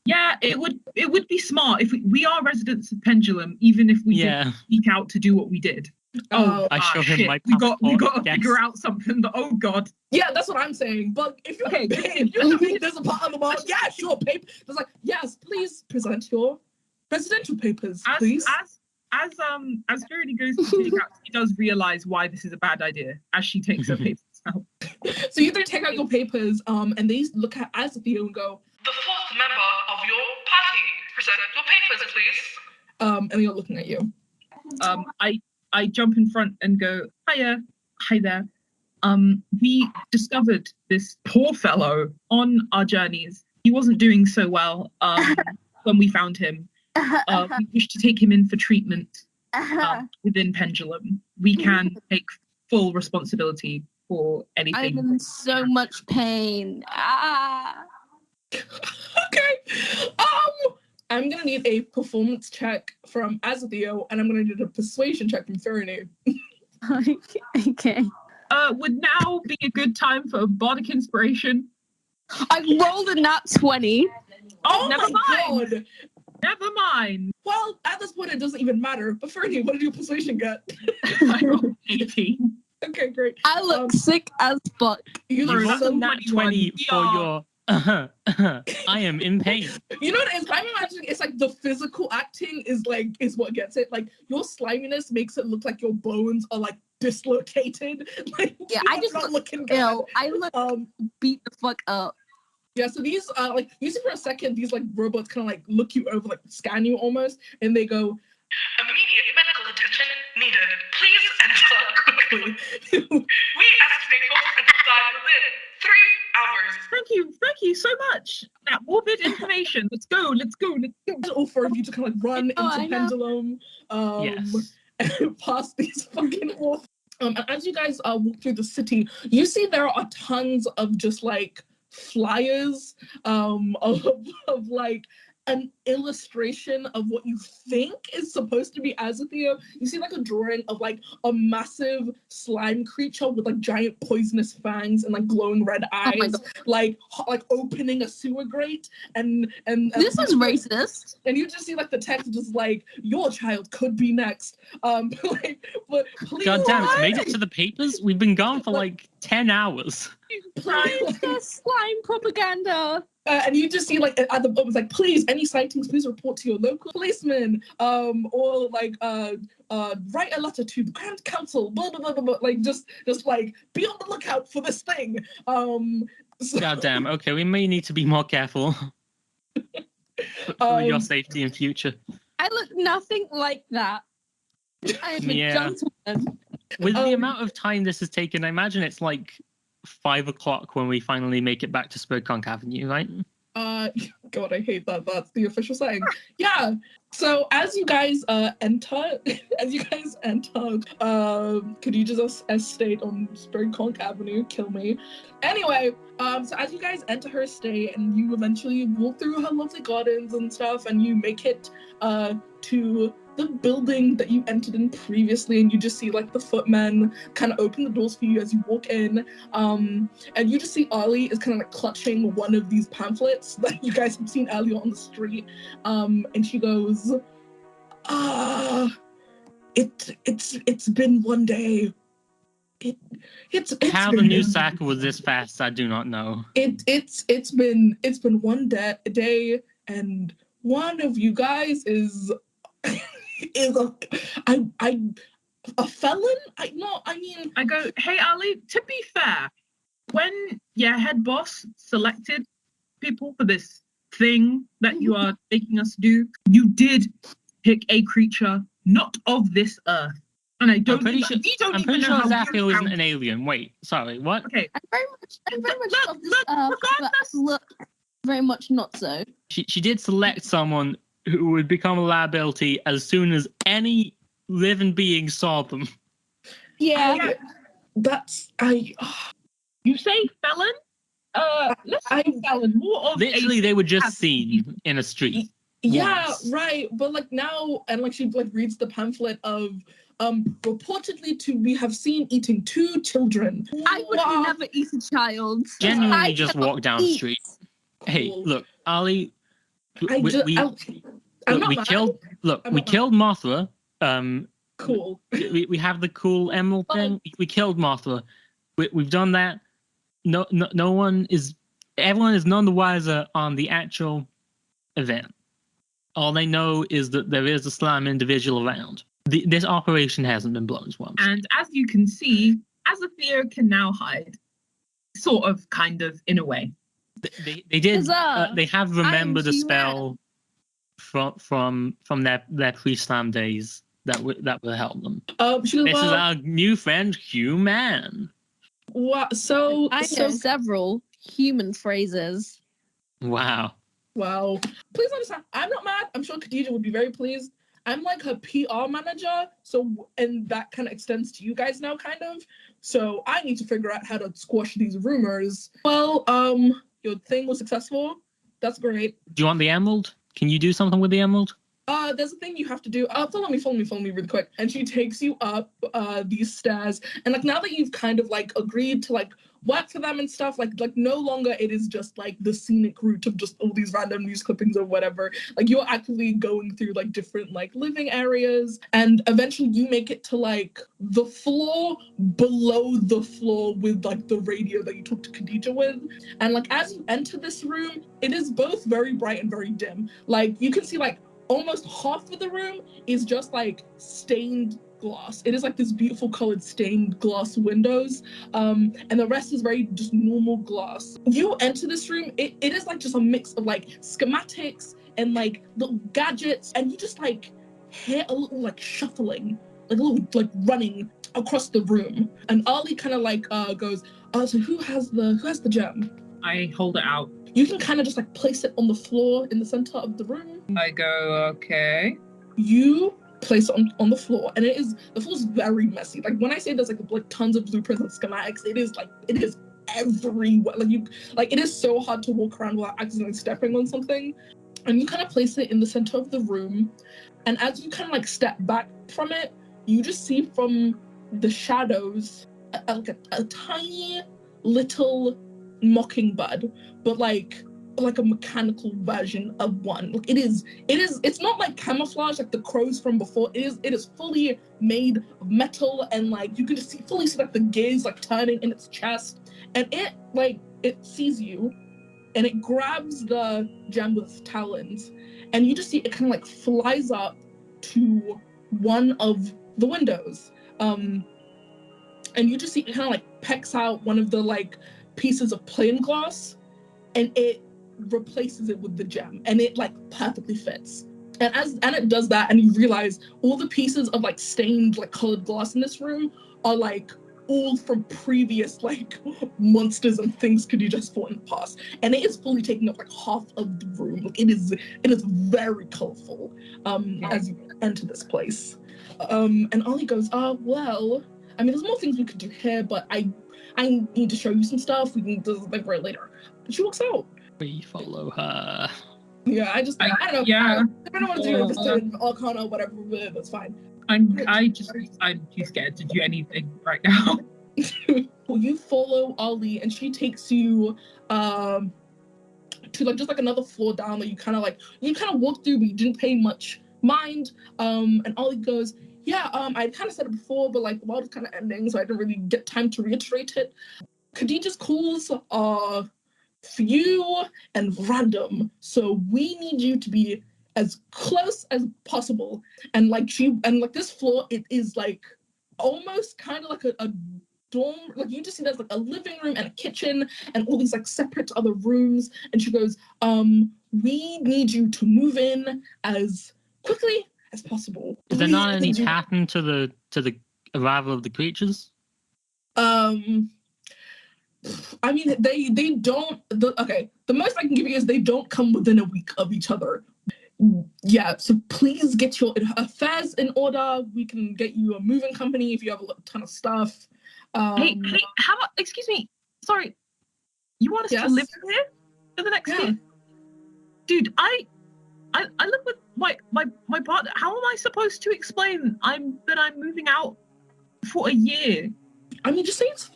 Speaker 4: Yeah, it would be smart if we are residents of Pendulum, even if we did sneak out to do what we did.
Speaker 5: I show him
Speaker 4: shit.
Speaker 5: my
Speaker 4: We got to
Speaker 5: yes.
Speaker 4: figure out something. Oh god.
Speaker 1: Yeah, that's what I'm saying. But if you're
Speaker 4: Okay.
Speaker 1: there's a part on the wall. Yeah, sure. Paper. There's like, yes, please present your residential papers, please.
Speaker 4: As Fyranie goes to take out, she does realize why this is a bad idea as she takes her papers out.
Speaker 1: So you 3 take out your papers, and they look at Azathio and go,
Speaker 8: The 4th member of your party. Present your papers, please.
Speaker 1: and they're looking at you.
Speaker 4: I jump in front and go, hi there. We discovered this poor fellow on our journeys. He wasn't doing so well when we found him. We wish to take him in for treatment within Pendulum. We can take full responsibility for anything.
Speaker 6: I'm in so much pain.
Speaker 1: Okay. I'm gonna need a performance check from Azathio, and I'm gonna need a persuasion check from Fyranie.
Speaker 6: Okay.
Speaker 4: Would now be a good time for bardic inspiration?
Speaker 6: I rolled a nat 20.
Speaker 1: Oh
Speaker 4: Never
Speaker 1: my
Speaker 4: mind.
Speaker 1: god!
Speaker 4: Never mind.
Speaker 1: Well, at this point, it doesn't even matter. But Fyranie, what did your persuasion get?
Speaker 4: I rolled 18.
Speaker 1: Okay, great.
Speaker 6: I look sick as fuck.
Speaker 1: You
Speaker 5: You
Speaker 1: look
Speaker 5: rolled
Speaker 1: so
Speaker 5: a nat 20 for your. I am in pain.
Speaker 1: You know what it is? I'm imagining it's like the physical acting is what gets it. Like your sliminess makes it look like your bones are like dislocated. Like
Speaker 6: Yeah,
Speaker 1: you're
Speaker 6: I just
Speaker 1: not
Speaker 6: look
Speaker 1: looking
Speaker 6: ill.
Speaker 1: good.
Speaker 6: I look beat the fuck up.
Speaker 1: Yeah, so these like you see for a second these like robots kind of like look you over, like scan you almost, and they go,
Speaker 8: Immediate medical attention needed. Please enter quickly. We estimate your friend will die within 3 hours.
Speaker 4: Thank you so much. That morbid information. Let's go.
Speaker 1: all 4 of you to kind of like run
Speaker 6: I
Speaker 1: into
Speaker 6: know.
Speaker 1: Pendulum,
Speaker 5: Yes.
Speaker 1: and past these fucking walls. And as you guys walk through the city, you see there are tons of just like flyers of like an illustration of what you think is supposed to be Azathio. You see like a drawing of like a massive slime creature with like giant poisonous fangs and like glowing red eyes, like opening a sewer grate, and
Speaker 6: This is racist.
Speaker 1: and you just see like the text just like your child could be next. But please,
Speaker 5: God damn, it's made it to the papers? We've been gone for like 10 hours.
Speaker 1: please.
Speaker 6: This slime propaganda.
Speaker 1: And you just see like at the bottom, it's like, please, any sightings, please report to your local policeman, or like write a letter to the Grand Council, blah blah blah blah, blah. Like just like be on the lookout for this thing. So,
Speaker 5: God damn. Okay, we may need to be more careful for your safety in future.
Speaker 6: I look nothing like that. I am a
Speaker 5: Yeah.
Speaker 6: gentleman.
Speaker 5: With the amount of time this has taken, I imagine it's like 5 o'clock when we finally make it back to Spurconk Avenue, right?
Speaker 1: God, I hate that. That's the official saying. Yeah. So as you guys enter, could you just estate on Spurconk Avenue? Kill me. Anyway, so as you guys enter her estate and you eventually walk through her lovely gardens and stuff, and you make it to the building that you entered in previously, and you just see like the footmen kind of open the doors for you as you walk in, and you just see Ollie is kind of like clutching one of these pamphlets that you guys have seen earlier on the street, and she goes, it's been one day. It's
Speaker 5: How
Speaker 1: been
Speaker 5: the new Saka was this fast, I do not know.
Speaker 1: It's been one day, and one of you guys is a felon?
Speaker 4: I go, hey, Ali, to be fair, when your head boss selected people for this thing that you are making us do, you did pick a creature not of this earth. And I don't
Speaker 5: I'm pretty sure Azathio isn't an alien. Wait, sorry, what?
Speaker 4: Okay.
Speaker 6: I'm very much of this earth, but look, very much not so.
Speaker 5: She did select someone who would become a liability as soon as any living being saw them.
Speaker 1: Yeah.
Speaker 4: You say felon? Let's say felon. More of
Speaker 5: literally, they were just seen in a street.
Speaker 1: Yeah,
Speaker 5: once.
Speaker 1: right. But like now, and like she like reads the pamphlet of reportedly to we have seen eating 2 children.
Speaker 6: I would never eat a child.
Speaker 5: Genuinely just walk down the street. Hey, look, Ali. We killed Mothra.
Speaker 1: Cool.
Speaker 5: We have the cool emerald thing. We killed Mothra. We've done that. Everyone is none the wiser on the actual event. All they know is that there is a slime individual around. This operation hasn't been blown once.
Speaker 4: And as you can see, Azathio can now hide. Sort of, kind of, in a way.
Speaker 5: They did. They have remembered a spell from their pre-slam days that will help them. This is our new friend, Human.
Speaker 1: What? So
Speaker 6: I know several human phrases.
Speaker 5: Wow.
Speaker 1: Please understand, I'm not mad. I'm sure Khadija would be very pleased. I'm like her PR manager, and that kind of extends to you guys now, kind of. So I need to figure out how to squash these rumors. Well, your thing was successful. That's great.
Speaker 5: Do you want the emerald? Can you do something with the emerald?
Speaker 1: There's a thing you have to do. Follow me really quick. And she takes you up these stairs. And like now that you've kind of like agreed to like work for them and stuff, like no longer it is just like the scenic route of just all these random news clippings or whatever. Like you're actively going through like different like living areas, and eventually you make it to like the floor below the floor with like the radio that you talked to Khadija with. And like as you enter this room, it is both very bright and very dim. Like you can see like almost half of the room is just like stained glass. It is like this beautiful colored stained glass windows, and the rest is very just normal glass. You enter this room, it is like just a mix of like schematics and like little gadgets, and you just like hear a little like shuffling, like a little like running across the room. And Ali kind of like goes, so who has the gem?
Speaker 4: I hold it out.
Speaker 1: You can kind of just like place it on the floor in the center of the room.
Speaker 4: I go, okay.
Speaker 1: You place it on the floor, and the floor's very messy. Like when I say there's like tons of blueprints and schematics, it is everywhere. Like it is so hard to walk around without accidentally stepping on something. And you kind of place it in the center of the room, and as you kind of like step back from it, you just see from the shadows a tiny little mockingbird, but like a mechanical version of one. Like it's not like camouflage like the crows from before. It is fully made of metal, and like you can just fully see like the gears like turning in its chest, and it sees you, and it grabs the gem with its talons, and you just see it kind of like flies up to one of the windows, and you just see it kind of like pecks out one of the like pieces of plain glass, and it replaces it with the gem, and it like perfectly fits. And it does that, and you realize all the pieces of like stained like colored glass in this room are like all from previous like monsters and things could you just fought in the past, and it is fully taking up like half of the room. Like it is very colorful as you enter this place. And Ollie goes, well, I mean, there's more things we could do here, but I need to show you some stuff. We can do something for it later. But she walks out.
Speaker 5: We follow her.
Speaker 1: Yeah, I don't know.
Speaker 4: Yeah.
Speaker 1: I don't want to do this Arcana or whatever, but that's fine.
Speaker 4: I'm too scared to do anything right now.
Speaker 1: Well, you follow Ollie, and she takes you to like just like another floor down that you kind of walked through, but you didn't pay much mind. And Ollie goes, yeah, I kind of said it before, but like the world is kind of ending, so I didn't really get time to reiterate it. Khadijah's calls are few and random, so we need you to be as close as possible. And like this floor, it is like almost kind of like a dorm. Like you just see there's like a living room and a kitchen and all these like separate other rooms. And she goes, we need you to move in as quickly as possible.
Speaker 5: Is there not any pattern to the arrival of the creatures?
Speaker 1: I mean, they don't. The most I can give you is they don't come within a week of each other. Yeah, so please get your affairs in order. We can get you a moving company if you have a ton of stuff.
Speaker 4: Hey, how about, excuse me, sorry, you want us to live here for the next year? Dude, I live with my partner. How am I supposed to explain that I'm moving out for a year?
Speaker 1: I mean, just say it's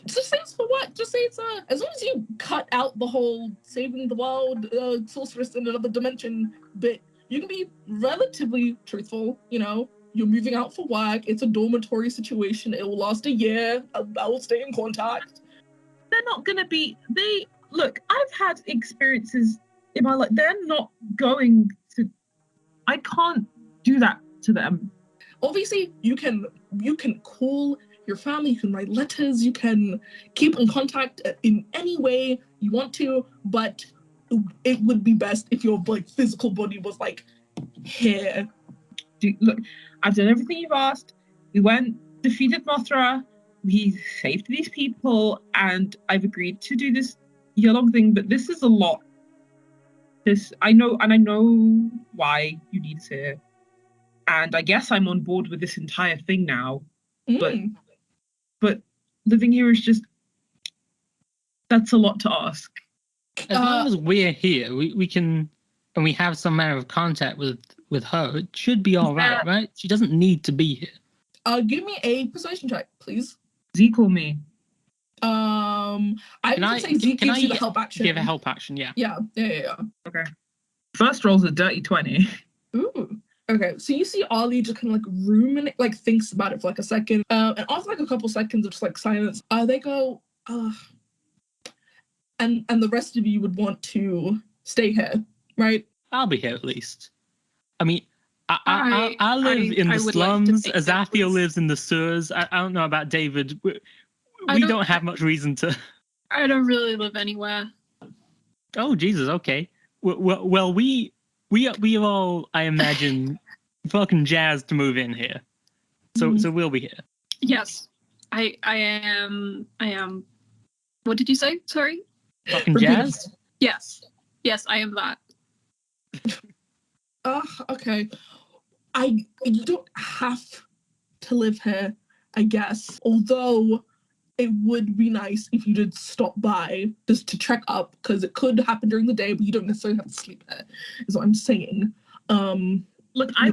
Speaker 1: for what? Just say it's as long as you cut out the whole saving the world, sorceress in another dimension bit, you can be relatively truthful. You know, you're moving out for work. It's a dormitory situation. It will last a year. I will stay in contact.
Speaker 4: They're not gonna be. Look, I've had experiences in my life. They're not going to. I can't do that to them.
Speaker 1: Obviously, you can call your family, you can write letters, you can keep in contact in any way you want to, but it would be best if your like physical body was like here.
Speaker 4: Dude, look, I've done everything you've asked. We went, defeated Mothra, we saved these people, and I've agreed to do this year-long thing, but this is a lot. I know why you need us here. And I guess I'm on board with this entire thing now. But living here is just, that's a lot to ask.
Speaker 5: As long as we're here, we can, and we have some manner of contact with her, it should be all right, right? She doesn't need to be here.
Speaker 1: Give me a persuasion check, please.
Speaker 4: Zeke or me?
Speaker 1: I would say Zeke gives you the help action.
Speaker 5: Give a help action, yeah.
Speaker 1: Yeah.
Speaker 4: Okay. First roll's a dirty 20.
Speaker 1: Ooh. Okay, so you see Ollie just kind of like ruminate, like thinks about it for like a second, and after like a couple seconds of just like silence, they go, and the rest of you would want to stay here, right?
Speaker 5: I'll be here at least. I mean, I live in the slums. Azathio lives in the sewers. I don't know about David. We don't have much reason to.
Speaker 7: I don't really live anywhere.
Speaker 5: Oh Jesus! Okay. Well, we are all, I imagine, fucking jazzed to move in here. So we'll be here.
Speaker 7: Yes, I am. What did you say? Sorry.
Speaker 5: Fucking jazzed.
Speaker 7: Yes, I am that.
Speaker 1: Okay. You don't have to live here, I guess. Although it would be nice if you did stop by just to check up, because it could happen during the day, but you don't necessarily have to sleep here, is what I'm saying.
Speaker 4: Look, I'd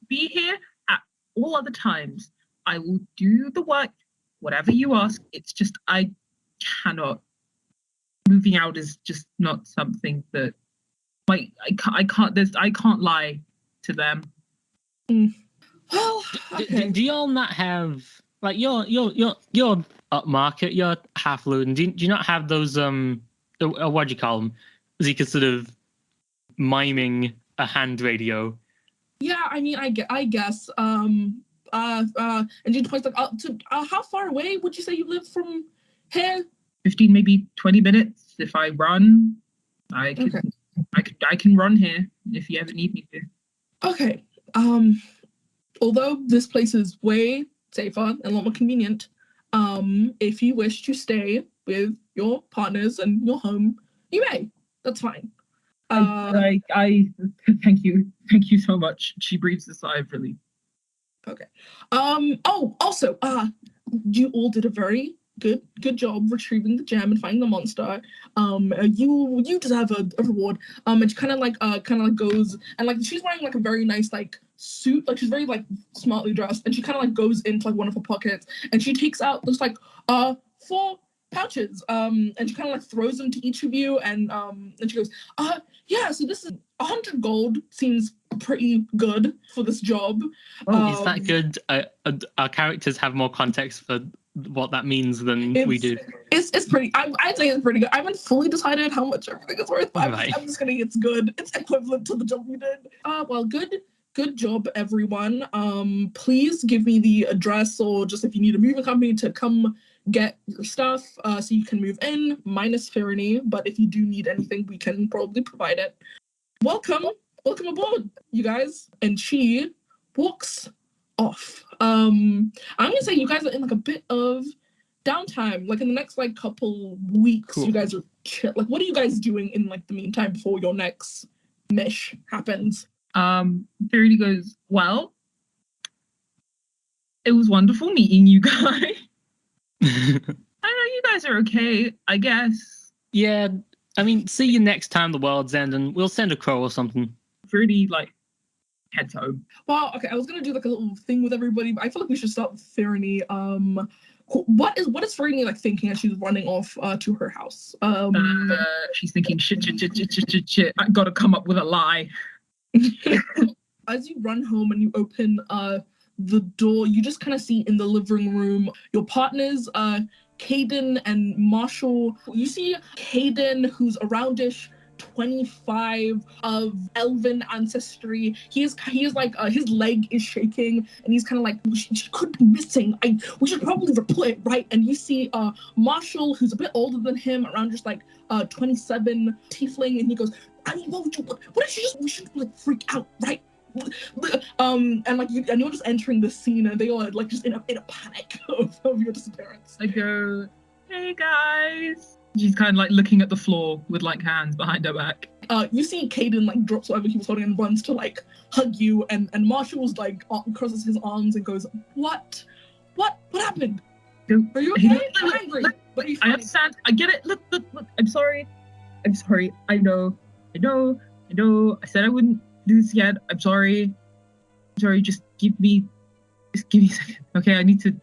Speaker 4: be here at all other times. I will do the work, whatever you ask. It's just I cannot. Moving out is just not something that I can't lie to them.
Speaker 1: Well, okay.
Speaker 5: Do y'all not have, like, you're upmarket, you're half Luden. Do you not have those what do you call them? Zeke is sort of miming a hand radio.
Speaker 1: Yeah, I mean, I guess. And June points like, how far away would you say you live from here? 15,
Speaker 4: maybe 20 minutes. If I run, I can run here if you ever need me to.
Speaker 1: Okay. Although this place is way safer and a lot more convenient, If you wish to stay with your partners and your home, you may. That's fine.
Speaker 4: I thank you so much. She breathes a sigh of relief.
Speaker 1: Okay. Also, you all did a very good job retrieving the gem and finding the monster. You deserve a reward. And she kind of like goes, and like she's wearing like a very nice like suit, like she's very like smartly dressed, and she kind of like goes into like one of her pockets and she takes out just like 4 pouches, and she kind of like throws them to each of you, and she goes, yeah, so this is 100 gold, seems pretty good for this job.
Speaker 5: Is that good? Our characters have more context for what that means than we do.
Speaker 1: It's pretty, I'd say it's pretty good. I haven't fully decided how much everything is worth, but I'm just gonna, it's good. It's equivalent to the job you did. Well, good job, everyone. Please give me the address, or just if you need a moving company to come get your stuff, so you can move in, minus Fyranie, but if you do need anything, we can probably provide it. Welcome aboard, you guys. And she walks off. I'm gonna say you guys are in like a bit of downtime. Like in the next like couple weeks, cool. You guys are chill. Like, what are you guys doing in like the meantime before your next mish happens?
Speaker 4: Fyranie goes, well, it was wonderful meeting you guys. I know you guys are okay, I guess.
Speaker 5: Yeah, I mean, see you next time the world's end, and we'll send a crow or something.
Speaker 4: Fyranie, like, heads home.
Speaker 1: Well, okay, I was gonna do like a little thing with everybody, but I feel like we should start with Fyranie. What is Fyranie like thinking as she's running off to her house?
Speaker 4: She's thinking shit. I gotta come up with a lie.
Speaker 1: As you run home and you open the door, you just kind of see in the living room your partners, Caden and Marshall. You see Caden, who's aroundish 25, of elven ancestry. He is like his leg is shaking, and he's kind of like, she could be missing. We should probably report it, right? And you see Marshall, who's a bit older than him, around just like 27, tiefling, and he goes, I mean, what did you just? We should like freak out, right? And like you're just entering the scene, and they are like just in a panic of your disappearance.
Speaker 4: I go, hey guys. She's kind of like looking at the floor with like hands behind her back.
Speaker 1: You see Caden like drops whatever he was holding and runs to like hug you, and Marshall's like crosses his arms and goes, What happened? Are you okay? I'm angry.
Speaker 4: I understand. I get it. Look. I'm sorry. I know. I said I wouldn't do this again. I'm sorry. Just give me a second. Okay, I need to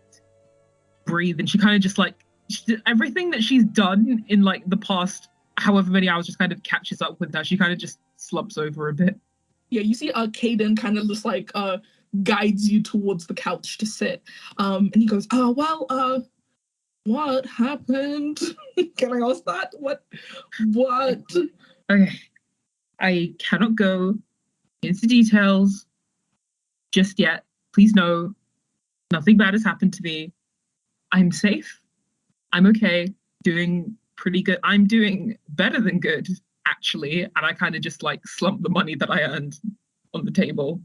Speaker 4: breathe. And she kind of just like, everything that she's done in like the past however many hours just kind of catches up with her. She kind of just slumps over a bit.
Speaker 1: Yeah, you see Caden kind of just like guides you towards the couch to sit. And he goes, what happened? Can I ask that? What?
Speaker 4: Okay. I cannot go into details just yet. Please know, nothing bad has happened to me. I'm safe. I'm okay. Doing pretty good. I'm doing better than good, actually. And I kind of just like slump the money that I earned on the table.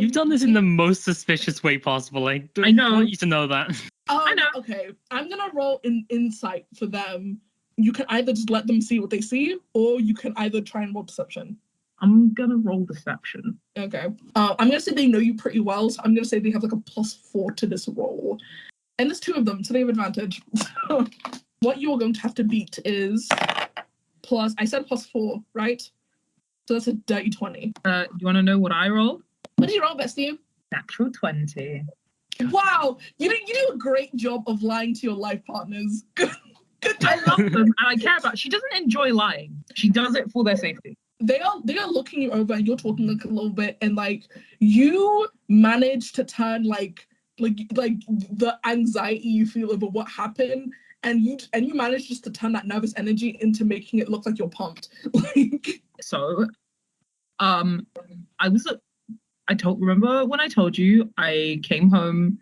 Speaker 5: You've done this in the most suspicious way possible. I want you to know that.
Speaker 4: I know.
Speaker 1: Okay, I'm gonna roll insight for them. You can either just let them see what they see, or you can either try and roll deception.
Speaker 4: I'm gonna roll deception.
Speaker 1: Okay. I'm gonna say they know you pretty well, so I'm gonna say they have like a +4 to this roll. And there's 2 of them, so they have advantage. What you're going to have to beat is I said +4, right? So that's a dirty 20.
Speaker 4: You want to know what I rolled?
Speaker 1: What did you roll, Bestie?
Speaker 4: Natural 20.
Speaker 1: Wow, you do a great job of lying to your life partners. Good job.
Speaker 4: I love them, and I care about. She doesn't enjoy lying. She does it for their safety.
Speaker 1: They are looking you over, and you're talking like a little bit, and like you manage to turn like the anxiety you feel over what happened, and you manage just to turn that nervous energy into making it look like you're pumped.
Speaker 4: So, remember when I told you I came home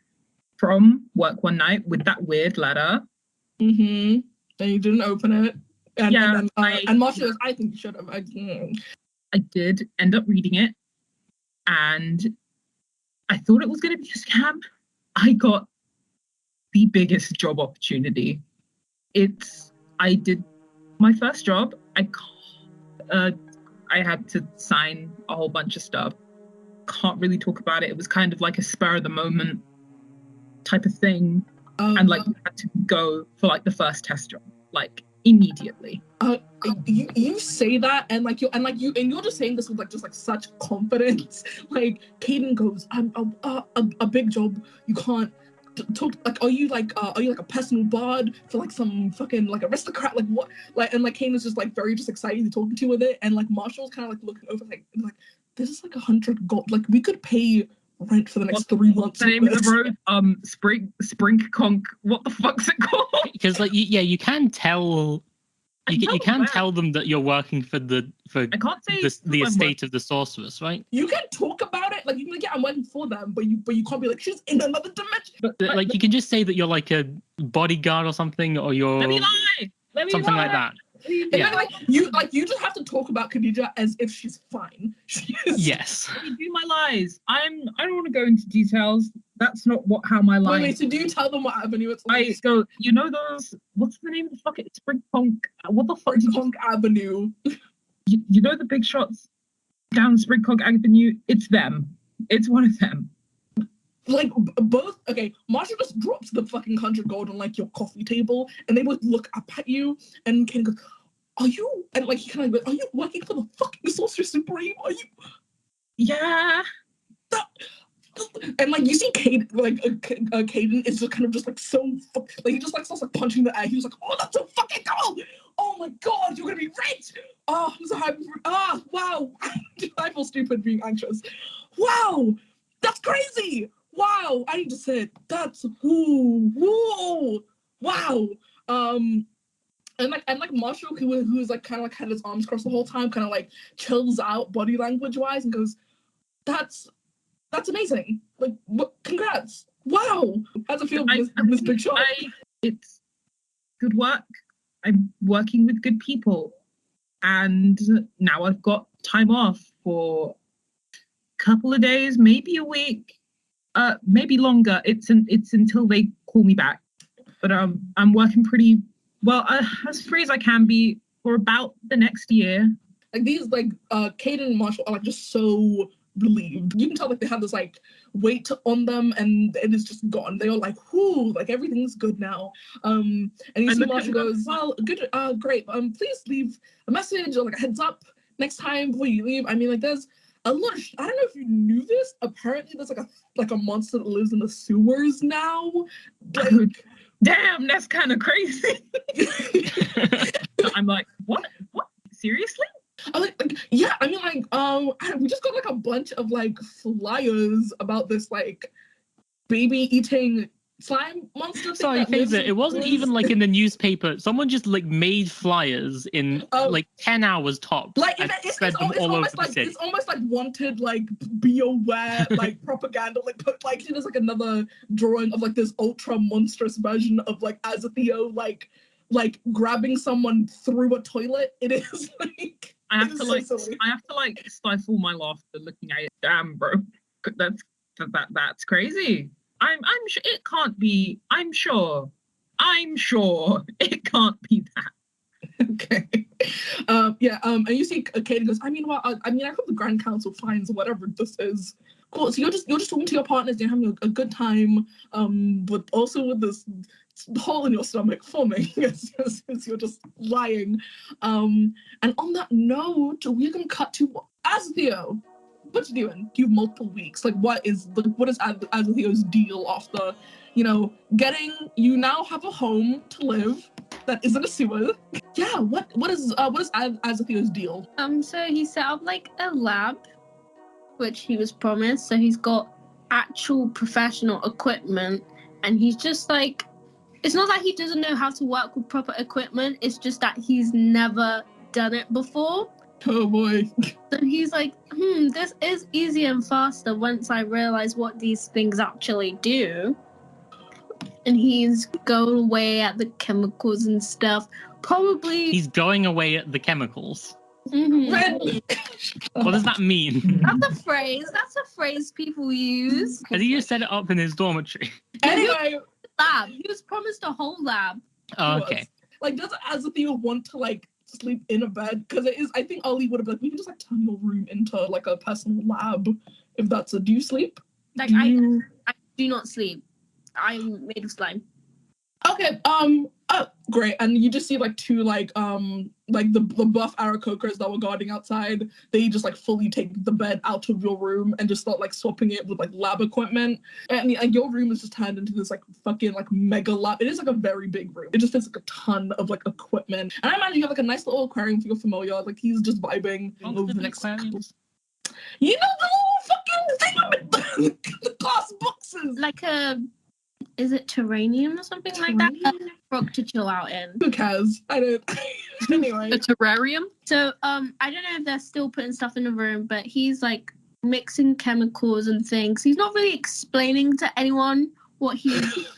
Speaker 4: from work one night with that weird letter?
Speaker 1: Mm-hmm. And you didn't open it. And,
Speaker 4: yeah.
Speaker 1: And Marshall goes, I think you should have.
Speaker 4: I did end up reading it, and I thought it was going to be a scam. I got the biggest job opportunity. I did my first job. I had to sign a whole bunch of stuff. Can't really talk about it. It was kind of like a spur of the moment type of thing. And like, we had to go for like the first test job, like immediately.
Speaker 1: You say that, and you're just saying this with like just like such confidence. Like Caden goes, "I'm a big job. You can't talk. Like, are you like a personal bard for like some fucking like aristocrat? Like what? Like and like Caden is just like very just excited talking to you with it, and like Marshall's kind of like looking over like this is like 100 gold. Like we could pay rent for the next 3 months.
Speaker 4: The name of the road, Spring Conk. What the fuck's it called?
Speaker 5: Because like you can tell. You can tell them that you're working for
Speaker 4: I can't say
Speaker 5: the estate of the sorceress, right?
Speaker 1: You can talk about it, like you can be like, yeah, I'm working for them, but you can't be like, she's in another dimension.
Speaker 5: But like you can just say that you're like a bodyguard or something, or you're
Speaker 4: Let me lie.
Speaker 5: Something like that.
Speaker 1: Yeah. You just have to talk about Khadija as if she's fine.
Speaker 5: Yes.
Speaker 4: Let me do my lies. I don't want to go into details. That's not how my lies.
Speaker 1: Wait, so do you tell them what avenue it's
Speaker 4: like? I go, you know those, what's the name of the fuck? Spring Conk. What the fuck?
Speaker 1: Spring Conk Avenue.
Speaker 4: You know the big shots down Spring Conk Avenue? It's them. It's one of them.
Speaker 1: Like both. Okay, Marshall just drops the fucking 100 gold on like your coffee table, and they both look up at you, and Ken goes, "Are you?" And like he kind of goes, "Are you working for the fucking Sorcerer Supreme? Are you?"
Speaker 4: Yeah.
Speaker 1: And like you see Caden, like Caden is just kind of just like so like he just like starts like punching the air. He was like, "Oh, that's so fucking cool! Oh my god, you're gonna be rich! Oh, I'm so happy! Wow! I feel stupid being anxious. Wow, that's crazy! Wow, I need to say it. That's whoa, wow. And like Marshall, who's like kind of like had his arms crossed the whole time, kind of like chills out body language wise and goes, "That's amazing. Like, congrats. Wow. How's it feel, Miss Big Shot?"
Speaker 4: It's good work. I'm working with good people. And now I've got time off for a couple of days, maybe a week, maybe longer. It's until they call me back. But I'm working pretty well, as free as I can be for about the next year.
Speaker 1: Like these, like Caden and Marshall are like just so relieved. You can tell like they have this like weight on them, and it is just gone. They are like, "Whoo!" Like everything's good now. And you see Marshall goes, "Well, good, great. Please leave a message or like a heads up next time before you leave." I mean, like there's a lot. I don't know if you knew this. Apparently, there's like a monster that lives in the sewers now. Like,
Speaker 4: damn, that's kind of crazy. I'm like, what? Seriously?
Speaker 1: Yeah, I mean, like, we just got like a bunch of like flyers about this like baby eating slime monster thing.
Speaker 5: Sorry, Faisa, it wasn't even like in the newspaper. Someone just like made flyers in like 10 hours tops.
Speaker 1: Like it's almost like wanted, like be aware, like propaganda. Like put like there's like another drawing of like this ultra monstrous version of like Azathio like grabbing someone through a toilet. It is like.
Speaker 4: I have to stifle my laughter looking at it. Damn, bro, that's crazy. I'm sure it can't be. I'm sure it can't be that.
Speaker 1: Okay. And you see Katie goes, I hope the Grand Council finds whatever this is. Cool. So you're just talking to your partners, you're having a good time, but also with this hole in your stomach forming as you're just lying. And on that note, we're gonna cut to Azathio. What you doing? You have multiple weeks. Like, what is Azathio's deal after, you now have a home to live that isn't a sewer? Yeah. What is Azathio's deal?
Speaker 6: So he set up like a lab, which he was promised. So he's got actual professional equipment, and he's just like, it's not that he doesn't know how to work with proper equipment. It's just that he's never done it before.
Speaker 1: Oh boy.
Speaker 6: So he's like, this is easier and faster once I realize what these things actually do. And he's going away at the chemicals and stuff. Probably.
Speaker 5: He's going away at the chemicals.
Speaker 6: Mm-hmm.
Speaker 5: What does that mean?
Speaker 6: That's a phrase people use.
Speaker 5: Has he just set it up in his dormitory?
Speaker 1: Anyway,
Speaker 6: Lab. He was promised a whole lab.
Speaker 5: Oh, okay.
Speaker 1: Like, does Azathio want to like sleep in a bed? Because it is. I think Ollie would have been like, we can just like turn your room into like a personal lab. If that's a, do you sleep?
Speaker 6: Like I do not sleep. I'm made of slime.
Speaker 1: Okay. Great. And you just see like two like the buff Arakokras that were guarding outside. They just like fully take the bed out of your room and just start like swapping it with like lab equipment. And your room is just turned into this like fucking like mega lab. It is like a very big room. It just fits like a ton of like equipment. And I imagine you have like a nice little aquarium for your familiar. Like he's just vibing over the next couple. You know the little fucking thing with the glass boxes.
Speaker 6: Like is it terranium or something like that? Rock to chill out in.
Speaker 1: Who cares? I don't. Anyway.
Speaker 7: A terrarium?
Speaker 6: So, I don't know if they're still putting stuff in the room, but he's like mixing chemicals and things. He's not really explaining to anyone what he's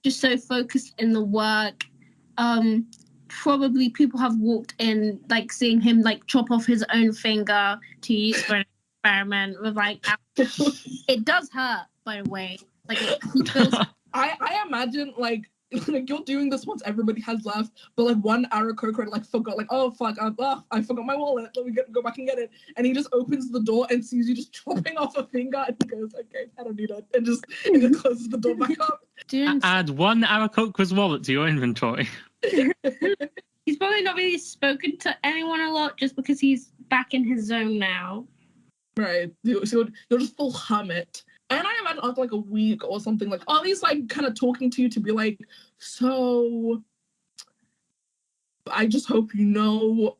Speaker 6: just so focused in the work. Probably people have walked in, like seeing him like chop off his own finger to use for an experiment with like, it does hurt, by the way. Like he feels.
Speaker 1: I imagine like you're doing this once everybody has left, but like one Arakokra like forgot, like, oh fuck, I forgot my wallet. Let me go back and get it. And he just opens the door and sees you just chopping off a finger, and he goes, okay, I don't need it, and just closes the door back up.
Speaker 5: Add one Arakokra's wallet to your inventory.
Speaker 6: He's probably not really spoken to anyone a lot just because he's back in his zone now.
Speaker 1: Right. So you'll just full hum it. And I imagine after like a week or something, like Ollie's like kind of talking to you to be like, so I just hope you know,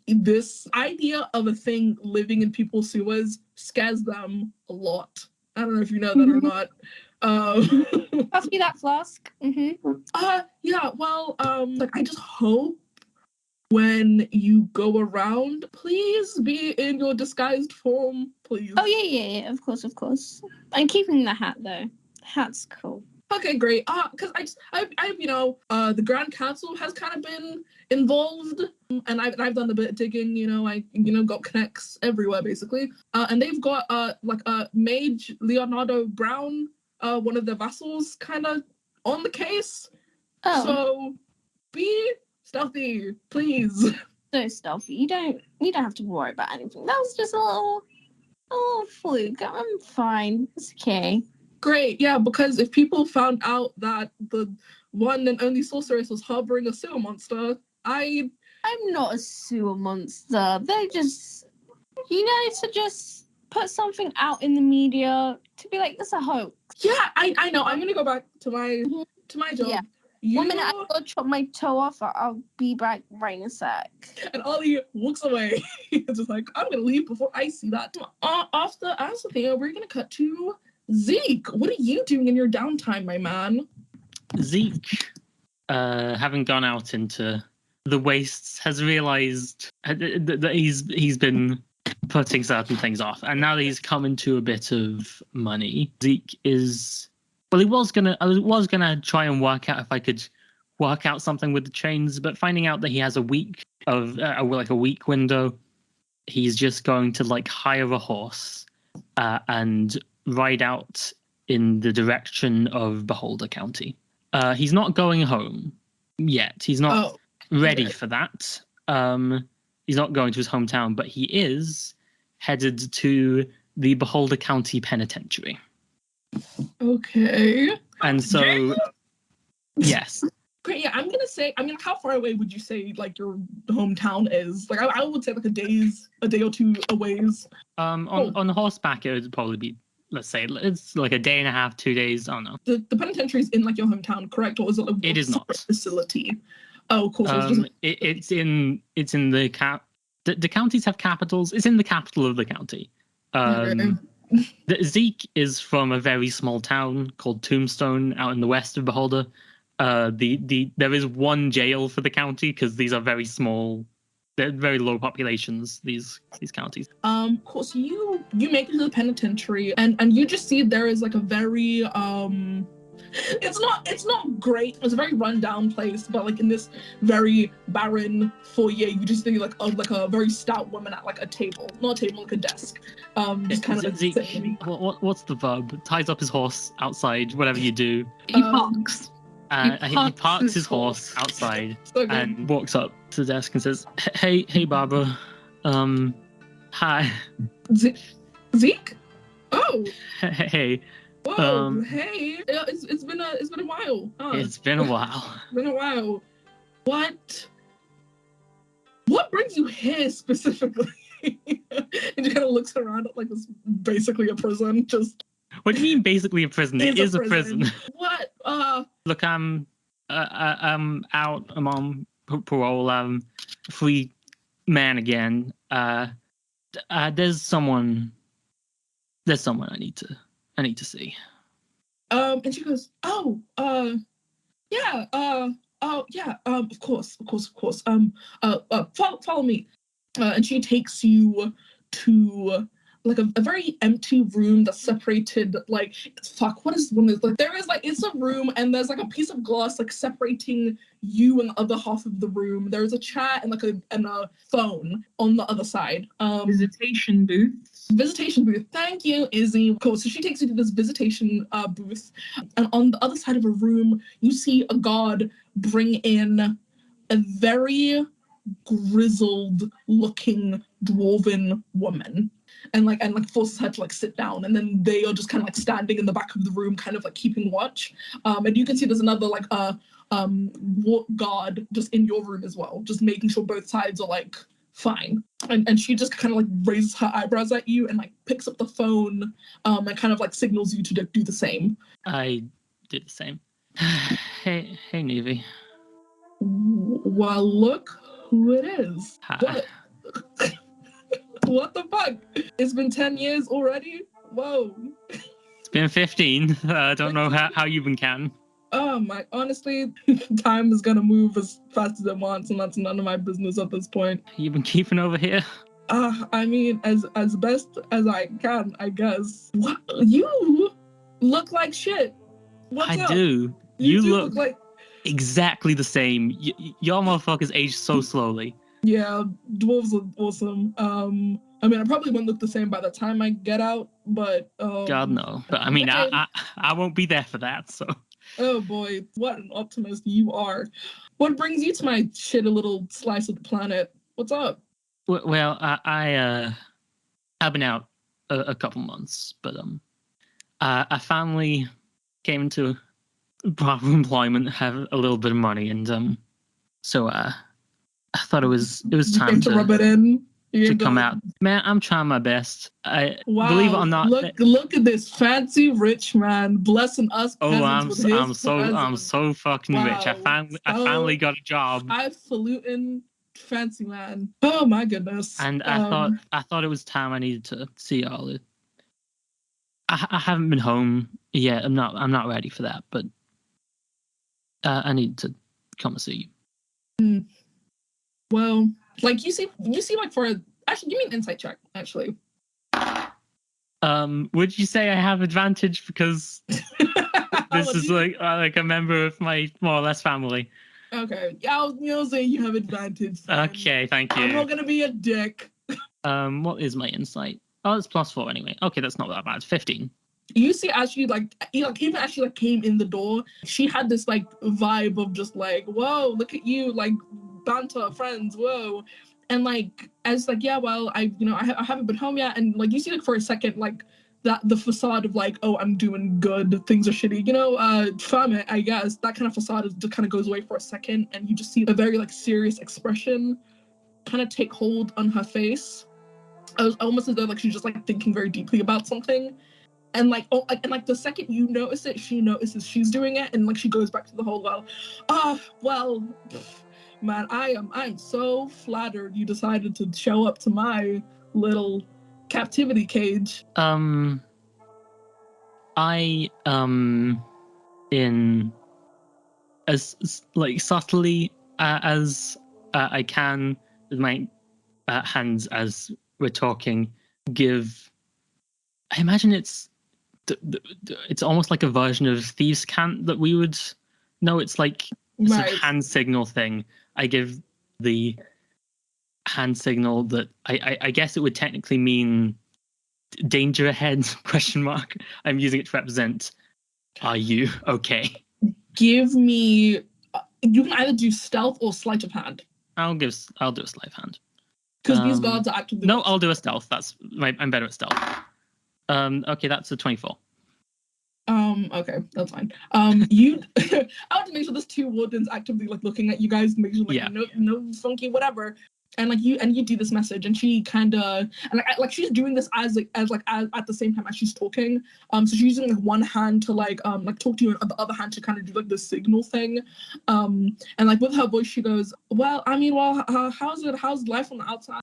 Speaker 1: this idea of a thing living in people's sewers scares them a lot. I don't know if you know that or not.
Speaker 6: Pass me that flask.
Speaker 1: Yeah, well, like I just hope when you go around, please be in your disguised form, please.
Speaker 6: Oh yeah, of course. I'm keeping the hat though. Hat's cool.
Speaker 1: Okay, great. Because I you know, the Grand Council has kind of been involved, and I've done a bit of digging. You know, I got connects everywhere basically, and they've got like Mage Leonardo Brown, one of their vassals, kind of on the case.
Speaker 6: Oh.
Speaker 1: So be stealthy, please.
Speaker 6: So stealthy. You don't have to worry about anything. That was just a little fluke. I'm fine. It's okay.
Speaker 1: Great, yeah, because if people found out that the one and only sorceress was harboring a sewer monster, I'm
Speaker 6: not a sewer monster. They just, to just put something out in the media to be like, it's a hoax.
Speaker 1: Yeah, I know. I'm gonna go back to my job.
Speaker 6: Yeah. 1 minute, I gotta chop my toe off. I'll be back right in a sec.
Speaker 1: And Ollie walks away. He's just like, I'm gonna leave before I see that. After Azathio, we're gonna cut to Zeke. What are you doing in your downtime, my man?
Speaker 5: Zeke, having gone out into the wastes, has realised that he's been putting certain things off, and now that he's come into a bit of money, Zeke is. Well, I was gonna try and work out if I could work out something with the chains, but finding out that he has a week window, he's just going to like hire a horse and ride out in the direction of Beholder County. He's not going home yet. He's not ready for that. He's not going to his hometown, but he is headed to the Beholder County Penitentiary.
Speaker 1: Okay.
Speaker 5: And so, yes.
Speaker 1: Great. Yeah, I'm gonna say. I mean, how far away would you say like your hometown is? Like, I would say like a day or two away.
Speaker 5: On horseback, it would probably be. Let's say it's like a day and a half, 2 days. I don't know.
Speaker 1: The penitentiary is in like your hometown, correct? Or is it like
Speaker 5: it is not
Speaker 1: facility? Oh, cool.
Speaker 5: It's in the the counties have capitals. It's in the capital of the county. Zeke is from a very small town called Tombstone out in the west of Beholder. There is one jail for the county because these are very small. They're very low populations, these counties.
Speaker 1: Cool. So you make it to the penitentiary and you just see there is like a very It's not great. It's a very run down place, but like in this very barren foyer, you just see like a very stout woman at like a table, not a table, like a desk. Just kind of
Speaker 5: Zeke,
Speaker 1: sitting.
Speaker 5: what's the verb? Ties up his horse outside, whatever you do.
Speaker 2: He parks.
Speaker 5: He parks his horse outside
Speaker 1: So good.
Speaker 5: and walks up to the desk and says, "Hey, Barbara. Hi.
Speaker 1: Zeke? Oh,
Speaker 5: Hey.
Speaker 1: whoa, hey. Yeah, it's been a while. Huh?
Speaker 5: It's been a while.
Speaker 1: Been a while. What brings you here specifically?" And he kind of looks around at like this basically a prison. Just
Speaker 5: What do you mean, basically a prison? It is a prison.
Speaker 1: What?
Speaker 5: Look, I'm out. I'm on parole. I'm a free man again. There's someone I need to see.
Speaker 1: And she goes, "Oh, yeah, of course. Follow me." And she takes you to like a very empty room that's separated, like, fuck, what is one of like, there is like, it's a room and there's like a piece of glass like separating you and the other half of the room. There's a chair and like a phone on the other side.
Speaker 4: Visitation booth.
Speaker 1: Visitation booth. Thank you, Izzi. Cool. So she takes you to this visitation booth, and on the other side of a room, you see a guard bring in a very grizzled-looking dwarven woman, and forces her to like sit down, and then they are just kind of like standing in the back of the room, kind of like keeping watch. And you can see there's another like guard just in your room as well, just making sure both sides are like fine. And she just kind of like raises her eyebrows at you and like picks up the phone and kind of like signals you to do the same.
Speaker 5: I did the same. Hey, Navy.
Speaker 1: Well, look who it is.
Speaker 5: Hi.
Speaker 1: What the fuck? It's been 10 years already? Whoa.
Speaker 5: It's been 15. I don't know how you've been counting.
Speaker 1: Honestly, time is gonna move as fast as it wants, and that's none of my business at this point.
Speaker 5: You've been keeping over here?
Speaker 1: I mean, as best as I can, I guess. What? You look like shit. What's up?
Speaker 5: I do.
Speaker 1: You do
Speaker 5: look
Speaker 1: like...
Speaker 5: exactly the same. Your motherfuckers age so slowly.
Speaker 1: Yeah, dwarves look awesome. I mean, I probably won't look the same by the time I get out, but...
Speaker 5: God, no. But I mean, I won't be there for that, so...
Speaker 1: Oh boy, what an optimist you are. What brings you to my shitty little slice of the planet? What's up?
Speaker 5: Well, I've been out a couple months, but I finally came into proper employment, have a little bit of money, and so I thought it was time to
Speaker 1: rub it in.
Speaker 5: To come out. Man, I'm trying my best.
Speaker 1: Wow.
Speaker 5: Believe it or not.
Speaker 1: Look at this fancy rich man blessing us.
Speaker 5: Oh, I'm so fucking rich. I finally got a job.
Speaker 1: Highfalutin fancy man. Oh my goodness.
Speaker 5: And I thought it was time I needed to see y'all. I haven't been home yet. I'm not ready for that, but I need to come and see
Speaker 1: you. Well, like you see like actually give me an insight check, actually.
Speaker 5: Would you say I have advantage because this is like a member of my more or less family?
Speaker 1: Okay. I'll say you have advantage.
Speaker 5: Okay, thank you.
Speaker 1: I'm not gonna be a dick.
Speaker 5: What is my insight? Oh, it's +4 anyway. Okay, that's not that bad. 15.
Speaker 1: You see, as she even as she came in the door, she had this like vibe of just like, whoa, look at you, like banter, friends, whoa. And like, as like, yeah, well, I haven't been home yet, and like, you see, like, for a second, like, that the facade of like, oh, I'm doing good, things are shitty, farm it, I guess. That kind of facade just kind of goes away for a second, and you just see a very like serious expression kind of take hold on her face. Almost as though like she's just like thinking very deeply about something, and like, the second you notice it, she notices she's doing it, and like she goes back to the whole man, I'm so flattered you decided to show up to my little captivity cage.
Speaker 5: I in as like subtly as I can with my hands as we're talking, I imagine it's it's almost like a version of thieves' cant that we would know. It's like a sort of hand signal thing. I give the hand signal that I guess it would technically mean danger ahead ? I'm using it to represent, are you okay?
Speaker 1: Give me. You can either do stealth or sleight of hand.
Speaker 5: I'll do a sleight of hand.
Speaker 1: Because these guards are actively.
Speaker 5: No, I'll do a stealth. I'm better at stealth. Okay, that's a 24.
Speaker 1: Okay, that's fine. You, I want to make sure there's two wardens actively like looking at you guys, make sure like no funky whatever, and you do this message, and she kind of like she's doing this as at the same time as she's talking. So she's using like one hand to like talk to you, and the other hand to kind of do like the signal thing. And like with her voice, she goes, how's life on the outside?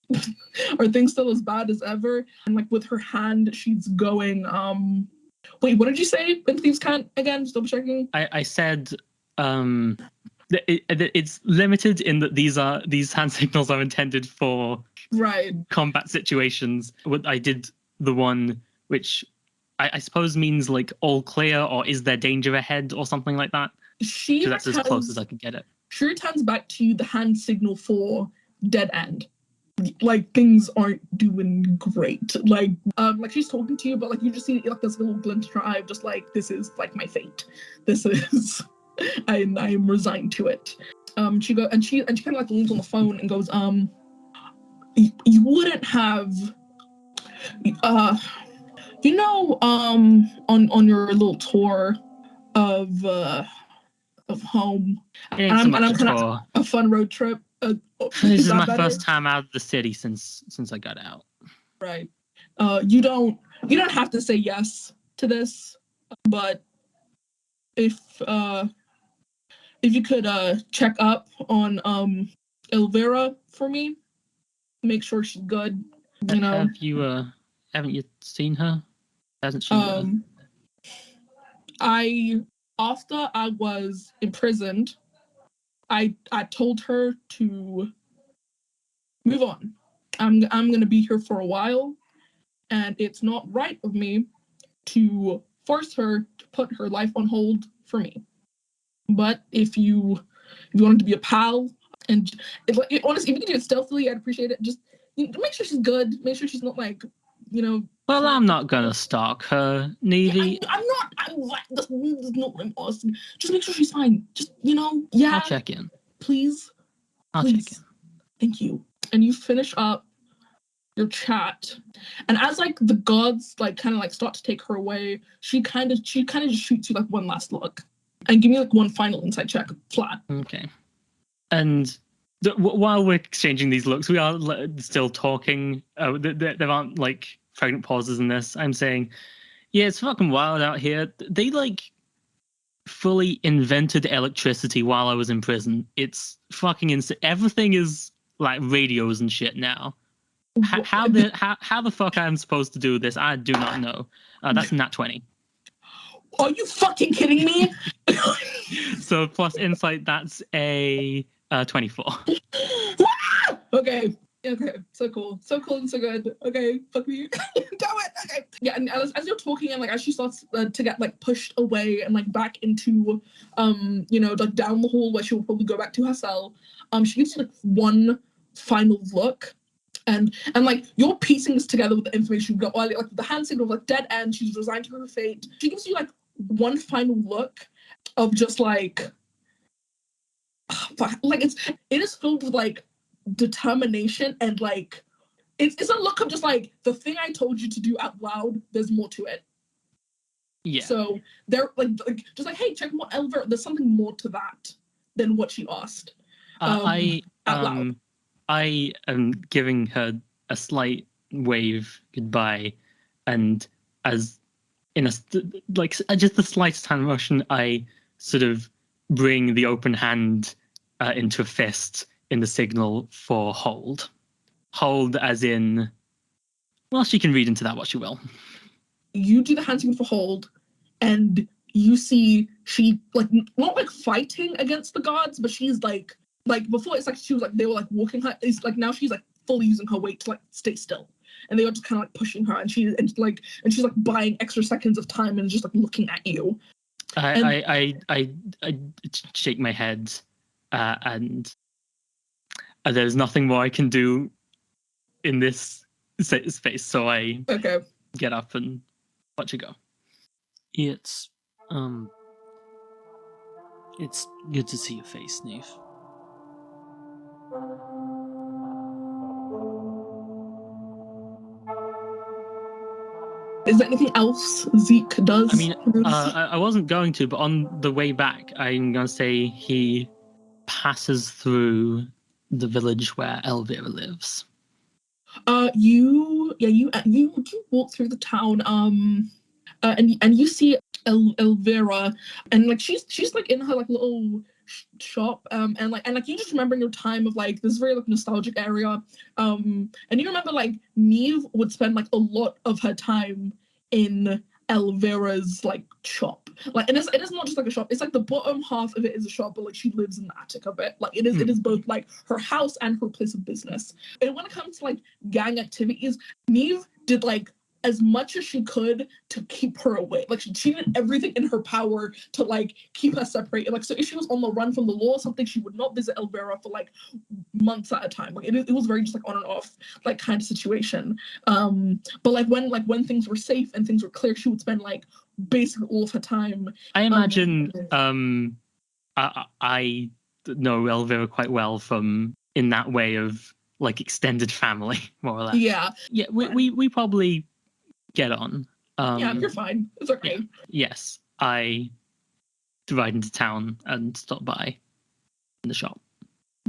Speaker 1: Are things still as bad as ever? And like with her hand, she's going, wait, what did you say? In Thieves' Cant again? Just double checking.
Speaker 5: I said it's limited in that these hand signals are intended for combat situations. I did the one which I suppose means like all clear, or is there danger ahead, or something like that. That's as close as I could get it.
Speaker 1: She returns back to you the hand signal for dead end. Like things aren't doing great. Like she's talking to you, but like you just see like this little glint in her eye of just like, this is like my fate. This is I am resigned to it. She kind of like leans on the phone and goes, you wouldn't have on your little tour of home.
Speaker 5: It ain't so much a tour.
Speaker 1: A fun road trip.
Speaker 5: This is my first time out of the city since I got out.
Speaker 1: Right. You don't have to say yes to this, but if you could check up on Elvira for me, make sure she's good. You know.
Speaker 5: Haven't you seen her? Hasn't she?
Speaker 1: After I was imprisoned, I told her to move on. I'm gonna be here for a while, and it's not right of me to force her to put her life on hold for me. But if you wanted to be a pal, and honestly, if you can do it stealthily, I'd appreciate it. Just make sure she's good. Make sure she's not like,
Speaker 5: Well, I'm not gonna stalk her, Neely.
Speaker 1: I'm not. That's not what I'm asking. Just make sure she's fine. Just
Speaker 5: I'll check in.
Speaker 1: Please.
Speaker 5: I'll check in.
Speaker 1: Thank you. And you finish up your chat, and as like the gods like kind of like start to take her away, she kind of just shoots you like one last look, and give me like one final insight check, flat.
Speaker 5: Okay. And while we're exchanging these looks, we are still talking. There aren't like pregnant pauses in this. I'm saying, yeah, it's fucking wild out here. They like fully invented electricity while I was in prison. It's fucking insane. Everything is like radios and shit now. How the fuck I'm supposed to do this? I do not know. That's nat 20.
Speaker 1: Are you fucking kidding me?
Speaker 5: So plus insight, that's a 24.
Speaker 1: Okay, so cool and so good. Okay, fuck me. Damn it. Okay. Yeah, and as you're talking, and like as she starts to get like pushed away and like back into like down the hall where she will probably go back to her cell, she gives you like one final look, and like you're piecing this together with the information you got earlier, like the hand signal of like dead end. She's resigned to her fate. She gives you like one final look of just like it is filled with like determination, and like it's a look of just like, the thing I told you to do out loud, there's more to it.
Speaker 5: Yeah.
Speaker 1: So they're like just like, hey, check more Elver, there's something more to that than what she asked.
Speaker 5: I
Speaker 1: out loud.
Speaker 5: I am giving her a slight wave goodbye, and as in just the slightest hand motion, I sort of bring the open hand into a fist in the signal for hold. Hold as in, well, she can read into that what she will.
Speaker 1: You do the hand signal for hold, and you see she like not like fighting against the gods, but she's like before it's like she was like they were like walking her. It's like now she's like fully using her weight to like stay still, and they are just kind of like pushing her, and she's like buying extra seconds of time and just like looking at you.
Speaker 5: I shake my head, and there's nothing more I can do in this space, so I get up and watch it go. It's good to see your face, Neve.
Speaker 1: Is there anything else Zeke does?
Speaker 5: I mean, I wasn't going to, but on the way back, I'm going to say he passes through the village where Elvira lives.
Speaker 1: You walk through the town, and you see Elvira, and like she's like in her like little shop, and you just remember in your time of like this very like nostalgic area, and you remember like Neve would spend like a lot of her time in Elvira's like shop, like, and it is not just like a shop, it's like the bottom half of it is a shop, but like she lives in the attic of it, like it is both like her house and her place of business. And when it comes to like gang activities, Neve did like as much as she could to keep her away. Like she did everything in her power to like keep her separated. Like, so if she was on the run from the law or something, she would not visit Elvira for like months at a time. Like it was very just like on and off like kind of situation. But like when things were safe and things were clear, she would spend like basically all of her time.
Speaker 5: I imagine I know Elvira quite well from in that way of like extended family, more or less.
Speaker 1: Yeah.
Speaker 5: We probably get on.
Speaker 1: Yeah, you're fine. It's okay.
Speaker 5: Yes, I ride into town and stop by in the shop.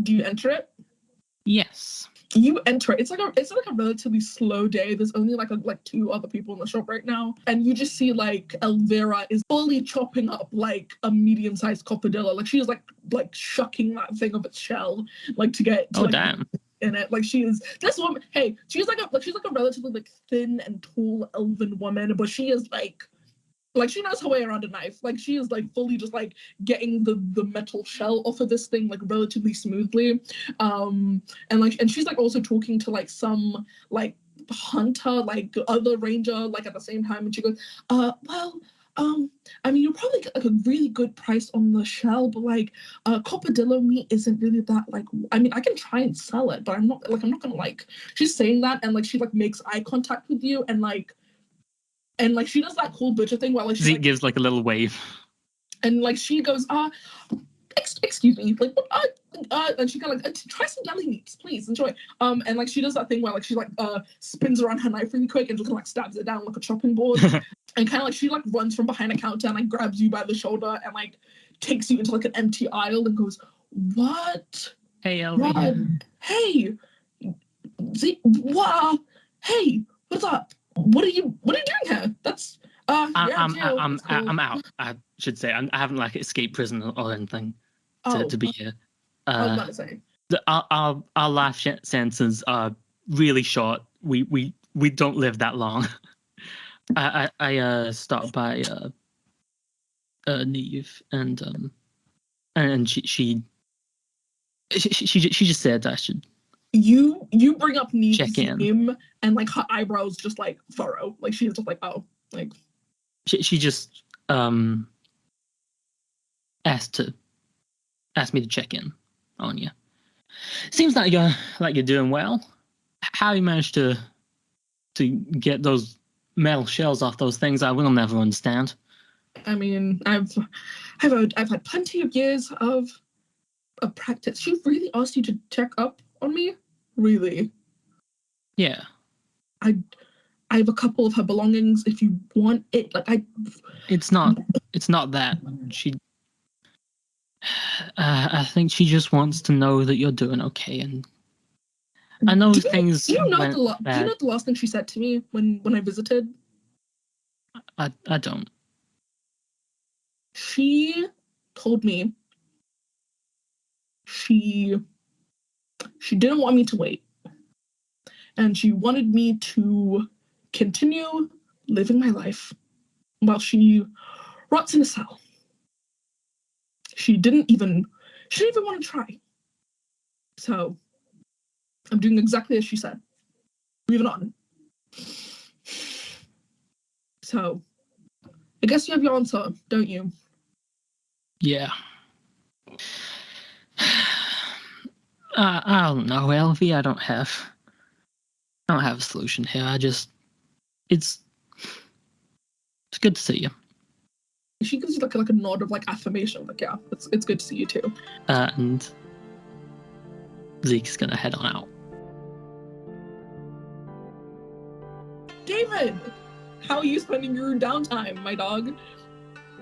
Speaker 1: Do you enter it?
Speaker 5: Yes.
Speaker 1: You enter it. It's like a relatively slow day. There's only like two other people in the shop right now, and you just see like Elvira is fully chopping up like a medium-sized coppadillo. Like she is like shucking that thing of its shell, like to get.
Speaker 5: Damn.
Speaker 1: In it, like she is this woman. Hey, she's like a relatively like thin and tall elven woman, but she is like she knows her way around a knife. Like she is like fully just like getting the metal shell off of this thing like relatively smoothly, and she's like also talking to like some like hunter, like other ranger, like at the same time, and she goes, I mean, you'll probably get like a really good price on the shell, but like coppadillo meat isn't really that like. I mean, I can try and sell it, but I'm not gonna like. She's saying that, and like she like makes eye contact with you, and like she does that cool butcher thing while like she
Speaker 5: Zeke gives like a little wave,
Speaker 1: and like she goes, excuse me, like and she kind of like try some deli meats, please enjoy. And like she does that thing where like she like spins around her knife really quick and just kind of like stabs it down like a chopping board. And kind of like she like runs from behind a counter and like grabs you by the shoulder and like takes you into like an empty aisle and goes, "What?
Speaker 5: Hey, Elvira.
Speaker 1: What? Hey, wow. Hey, what's up? What are you doing here? That's
Speaker 5: I'm out. I should say I haven't like escaped prison or anything to be here.
Speaker 1: I was about to say
Speaker 5: our life sentences are really short. We don't live that long. I stopped by Neve and she just said I should.
Speaker 1: You bring up Neve's
Speaker 5: check in.
Speaker 1: name and like her eyebrows just like furrow. Like she's just like, oh, like
Speaker 5: she just asked me to check in on you. Seems like you're doing well. How you managed to get those metal shells off those things, I will never understand.
Speaker 1: I mean, I've had plenty of years of practice. She really asked you to check up on me? Really?
Speaker 5: Yeah. I
Speaker 1: have a couple of her belongings if you want it. Like
Speaker 5: It's not that. I think she just wants to know that you're doing okay, and I know things.
Speaker 1: Do you know the last thing she said to me when I visited?
Speaker 5: I don't.
Speaker 1: She told me she didn't want me to wait, and she wanted me to continue living my life while she rots in a cell. She didn't even want to try. So I'm doing exactly as she said. Moving on. So, I guess you have your answer, don't you?
Speaker 5: Yeah. I don't know, Elvie. I don't have a solution here. It's good to see you.
Speaker 1: She gives you like a nod of like affirmation, like yeah, it's good to see you too.
Speaker 5: And Zeke's gonna head on out.
Speaker 1: David, how are you spending your downtime, my dog?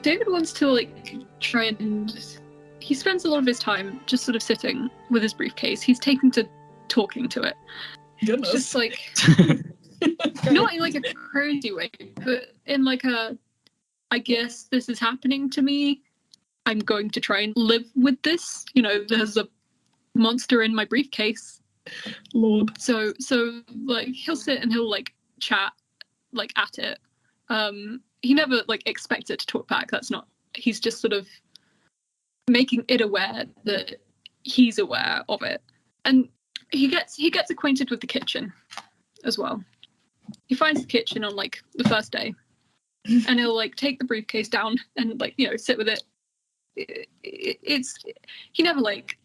Speaker 7: David wants to like try and he spends a lot of his time just sort of sitting with his briefcase. He's taken to talking to it.
Speaker 1: Goodness.
Speaker 7: Just like not in like a crazy way, but in like a I guess this is happening to me. I'm going to try and live with this. You know, there's a monster in my briefcase.
Speaker 1: Lord.
Speaker 7: So like he'll sit and he'll like chat like at it. He never like expects it to talk back. That's not. He's just sort of making it aware that he's aware of it, and he gets acquainted with the kitchen as well. He finds the kitchen on like the first day, and he'll like take the briefcase down and like sit with it. It's he never like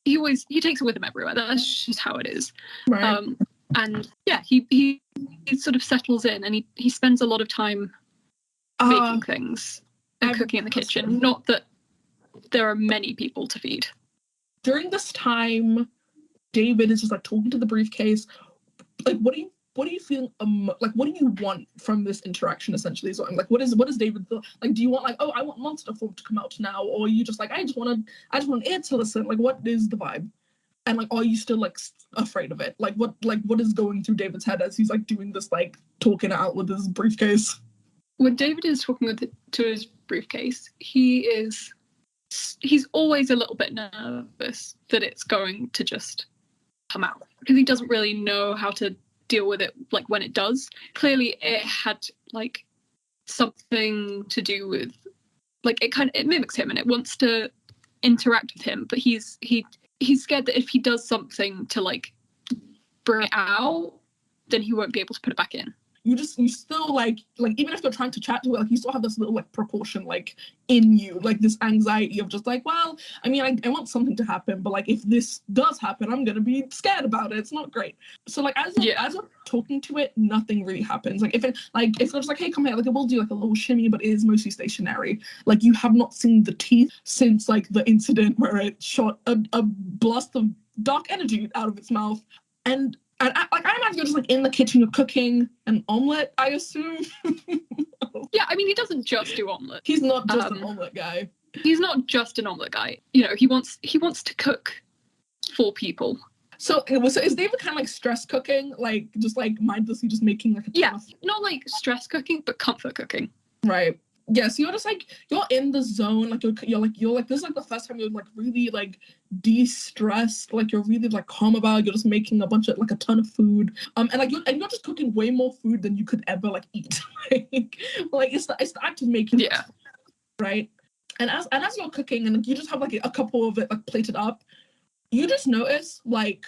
Speaker 7: he takes it with him everywhere. That's just how it is.
Speaker 1: Right.
Speaker 7: And yeah, he sort of settles in, and he spends a lot of time making things and cooking in the kitchen. Not that there are many people to feed.
Speaker 1: During this time, David is just like talking to the briefcase. Like, what do you feel? Like, what do you want from this interaction? Essentially, is what I'm like. What is David like? Do you want like, oh, I want monster form to come out now, or are you just like, I just want an ear to listen? Like, what is the vibe? And like, are you still like afraid of it? Like, what is going through David's head as he's like doing this, like talking it out with his briefcase?
Speaker 7: When David is talking to his briefcase, he's always a little bit nervous that it's going to just come out, because he doesn't really know how to deal with it like when it does. Clearly it had like something to do with like it mimics him and it wants to interact with him, but he's scared that if he does something to like bring it out, then he won't be able to put it back in.
Speaker 1: You still like even if you're trying to chat to it, like you still have this little like precaution like in you, like this anxiety of just like, well, I mean, I want something to happen, but like if this does happen, I'm gonna be scared about it. It's not great. So like as you're talking to it, nothing really happens. Like if it's just like, hey, come here, like it will do like a little shimmy, but it is mostly stationary. Like you have not seen the teeth since like the incident where it shot a blast of dark energy out of its mouth. And I imagine you're just like in the kitchen, you're cooking an omelette, I assume.
Speaker 7: Yeah, I mean, he doesn't just do omelette.
Speaker 1: He's not just an omelette guy.
Speaker 7: He's not just an omelette guy. You know, he wants to cook for people.
Speaker 1: So is David kind of like stress cooking, like just like mindlessly just making like a
Speaker 7: not like stress cooking, but comfort cooking.
Speaker 1: Right. Yeah, so you're just like you're in the zone, like you're like this is like the first time you're like really like de-stressed, like you're really like calm about it. You're just making a ton of food, and you're just cooking way more food than you could ever like eat. like it's the act of making
Speaker 7: food,
Speaker 1: right? And as you're cooking and you just have like a couple of it like plated up, you just notice like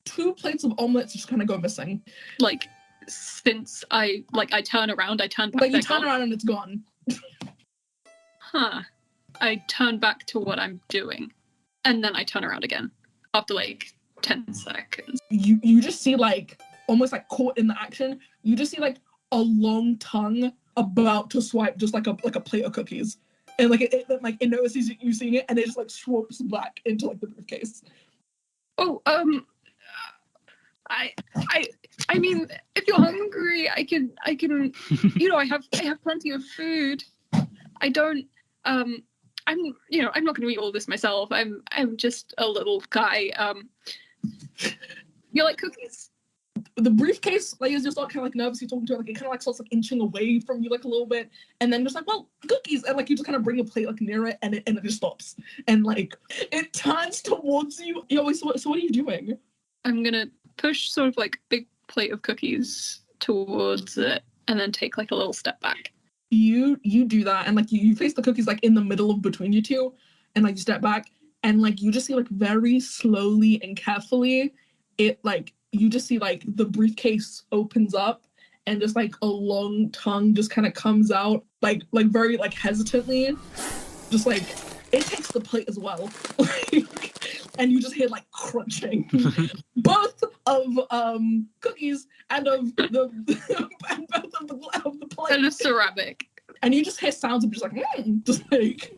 Speaker 1: 2 plates of omelets just kind of go missing.
Speaker 7: Like since I turn around, I turn back.
Speaker 1: Like you turn around and it's gone.
Speaker 7: I turn back to what I'm doing, and then I turn around again after like 10 seconds.
Speaker 1: You just see like almost like caught in the action. You just see like a long tongue about to swipe just like a plate of cookies, and like it notices you seeing it, and it just like swoops back into like the briefcase.
Speaker 7: Oh, I mean, if you're hungry, I can, you know, I have plenty of food. I don't, I'm not going to eat all this myself. I'm just a little guy. You like cookies?
Speaker 1: The briefcase, like, is just not kind of like nervously talking to it. Like, it kind of like starts like inching away from you like a little bit, and then just like, well, cookies, and like you just kind of bring a plate like near it, and it just stops, and like it turns towards you. So what are you doing?
Speaker 7: I'm gonna push sort of like big plate of cookies towards it, and then take like a little step back.
Speaker 1: You do that, and like you place the cookies like in the middle of between you two, and like you step back, and like you just see like very slowly and carefully, it like you just see like the briefcase opens up and just like a long tongue just kind of comes out like very like hesitantly, just like it takes the plate as well. And you just hear like crunching, both of cookies and of the and both of the plate.
Speaker 7: And a ceramic.
Speaker 1: And you just hear sounds of just like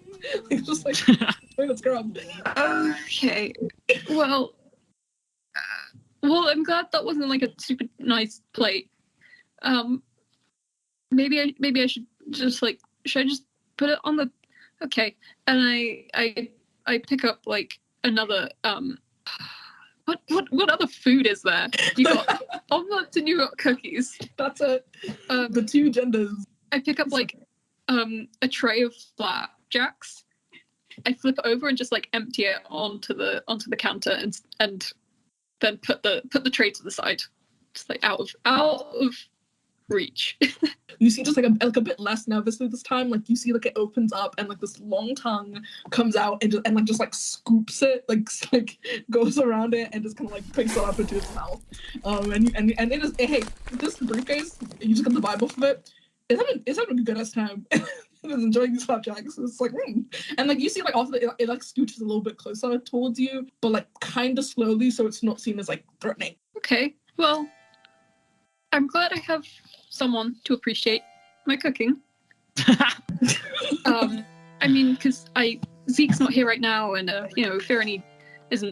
Speaker 1: let's grab.
Speaker 7: Okay. Well, I'm glad that wasn't like a super nice plate. Maybe I should just like, should I just put it on the? Okay. And I pick up like another what other food is there? You got omelets and you got cookies.
Speaker 1: That's it. The two genders.
Speaker 7: I pick up like a tray of flapjacks. I flip it over and just like empty it onto the counter and then put the tray to the side, just like out of reach.
Speaker 1: You see just like a bit less nervously this time. Like you see like it opens up and like this long tongue comes out and just like scoops it, like goes around it and just kind of like picks it up into its mouth. And it is, hey, this briefcase, you just get the vibe off of it. It's having a good ass time. It is enjoying these flapjacks. It's like, and like you see like after it like scooches a little bit closer towards you, but like kind of slowly, so it's not seen as like threatening.
Speaker 7: Okay, well, I'm glad I have someone to appreciate my cooking. I mean, because Zeke's not here right now, and Fyranie is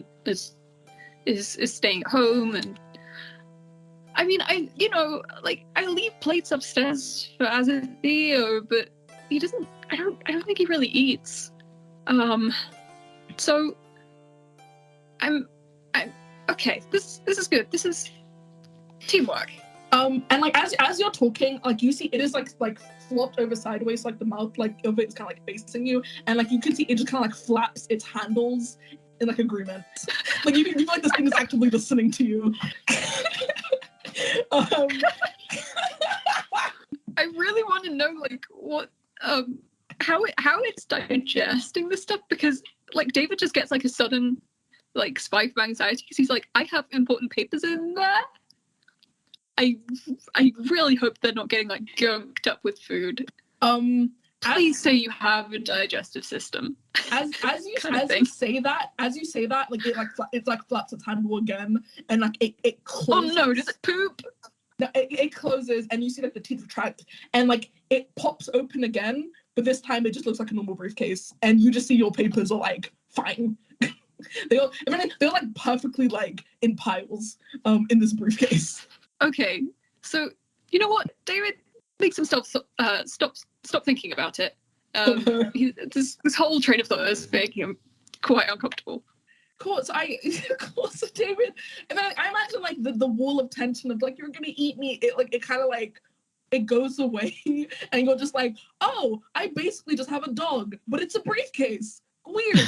Speaker 7: staying at home, and I mean, I leave plates upstairs for Azathio, but he doesn't. I don't think he really eats. So I'm okay. This is good. This is teamwork.
Speaker 1: And like as you're talking, like you see it is like flopped over sideways, like the mouth like of it's kind of like facing you, and like you can see it just kind of like flaps its handles in like agreement. Like you feel like this thing is actively listening to you.
Speaker 7: I really want to know like what how it's digesting this stuff, because like David just gets like a sudden like spike of anxiety because he's like, I have important papers in there. I really hope they're not getting like gunked up with food. Please say you have a digestive system.
Speaker 1: As you say that, like it flaps its handle again, and like it closes.
Speaker 7: Oh no! Does it poop?
Speaker 1: No, it closes, and you see like the teeth retract, and like it pops open again, but this time it just looks like a normal briefcase, and you just see your papers are like fine. they're like perfectly like in piles in this briefcase.
Speaker 7: Okay, so you know what, David, makes himself stop thinking about it. This whole train of thought is making him quite uncomfortable.
Speaker 1: Cool. So David, and then I imagine like the wall of tension of like you're gonna eat me. It kind of like it goes away, and you're just like, oh, I basically just have a dog, but it's a briefcase. Weird.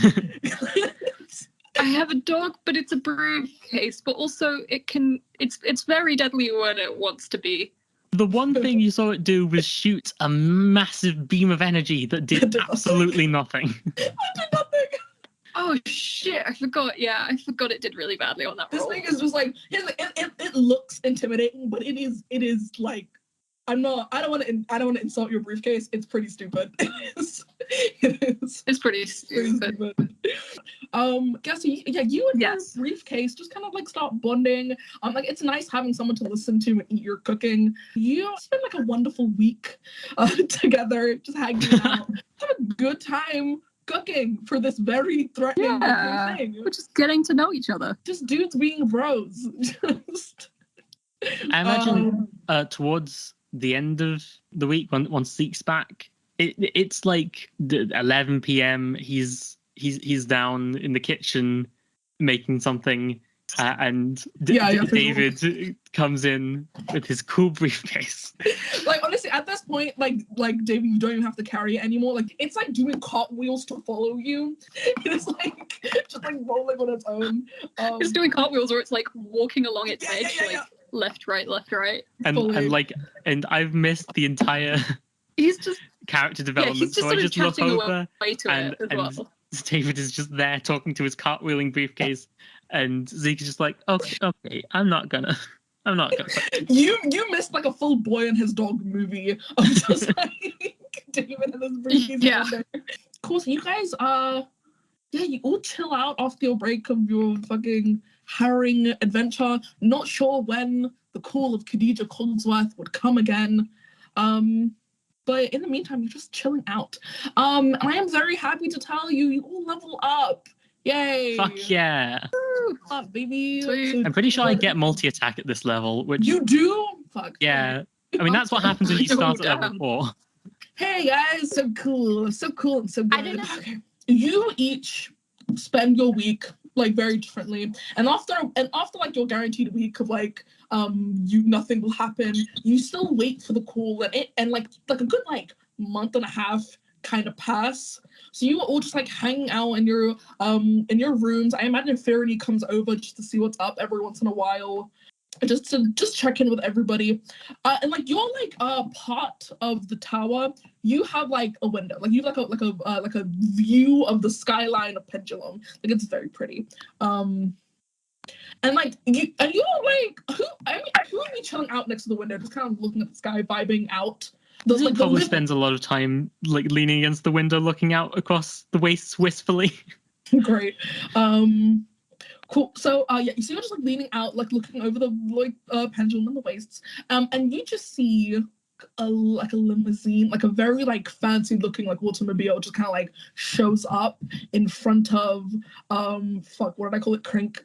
Speaker 7: I have a dog, but it's a briefcase. But also, it's very deadly when it wants to be.
Speaker 5: The one thing you saw it do was shoot a massive beam of energy that did absolutely nothing.
Speaker 1: I did nothing.
Speaker 7: Oh shit! I forgot. Yeah, I forgot it did really badly on that.
Speaker 1: This
Speaker 7: roll.
Speaker 1: thing is just like it looks intimidating, but it is like I don't want to insult your briefcase. It's pretty stupid.
Speaker 7: It's pretty stupid.
Speaker 1: Guess you and your briefcase just kind of like start bonding. Like it's nice having someone to listen to and eat your cooking. You spend like a wonderful week together, just hanging out, have a good time cooking for this very threatening thing.
Speaker 2: We're just getting to know each other.
Speaker 1: Just dudes being bros.
Speaker 5: I imagine towards the end of the week, once Zeke's back, it's like 11 p.m. He's down in the kitchen making something, and David comes in with his cool briefcase.
Speaker 1: Like honestly, at this point, like David, you don't even have to carry it anymore. Like it's like doing cartwheels to follow you. It's like just like rolling on its own.
Speaker 7: It's doing cartwheels, or it's like walking along its edge, left, right. And
Speaker 5: I've missed the entire.
Speaker 7: He's just
Speaker 5: character development,
Speaker 7: so I just look over
Speaker 5: and David is just there talking to his cartwheeling briefcase, And Zeke is just like, okay, I'm not gonna.
Speaker 1: You missed like a full Boy and His Dog movie of just like David and his briefcase.
Speaker 7: Yeah.
Speaker 1: Cool. So you guys, you all chill out after your break of your fucking harrowing adventure. Not sure when the call of Khadija Cogsworth would come again. But in the meantime, you're just chilling out. And I am very happy to tell you all level up. Yay!
Speaker 5: Fuck yeah!
Speaker 1: Up, baby.
Speaker 7: Sweet.
Speaker 5: I'm pretty sure I get multi-attack at this level, which...
Speaker 1: You do? Fuck.
Speaker 5: Yeah. I mean, that's what happens when you start at level 4.
Speaker 1: Hey guys, so cool and so good.
Speaker 6: I don't know.
Speaker 1: Okay. You each spend your week like very differently, and after like your guaranteed week of like nothing will happen, you still wait for the call, and like a good like month and a half kind of pass. So you were all just like hanging out in your rooms. I imagine Fyranie comes over just to see what's up every once in a while, just to check in with everybody. And like you're like part of the tower. You have like a window, like you have like a view of the skyline of Pendulum. Like it's very pretty. And like you're like who are you chilling out next to the window, just kind of looking at the sky, vibing out.
Speaker 5: He probably spends a lot of time like leaning against the window, looking out across the wastes wistfully.
Speaker 1: Great. Cool. So so you're just like leaning out, like looking over the pendulum and the wastes. And you just see a limousine, like a very like fancy looking like automobile, just kind of like shows up in front of what did I call it? Crink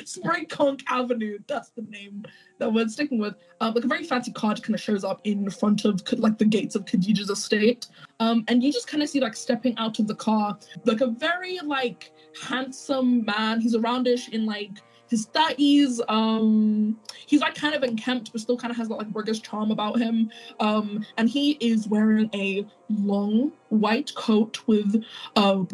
Speaker 1: Spring Conk Avenue. That's the name that we're sticking with. Like a very fancy car just kind of shows up in front of like the gates of Khadija's estate. And you just kind of see like stepping out of the car like a very like handsome man. He's aroundish in like his 30s. He's like kind of unkempt, but still kind of has that like British charm about him. And he is wearing a long white coat with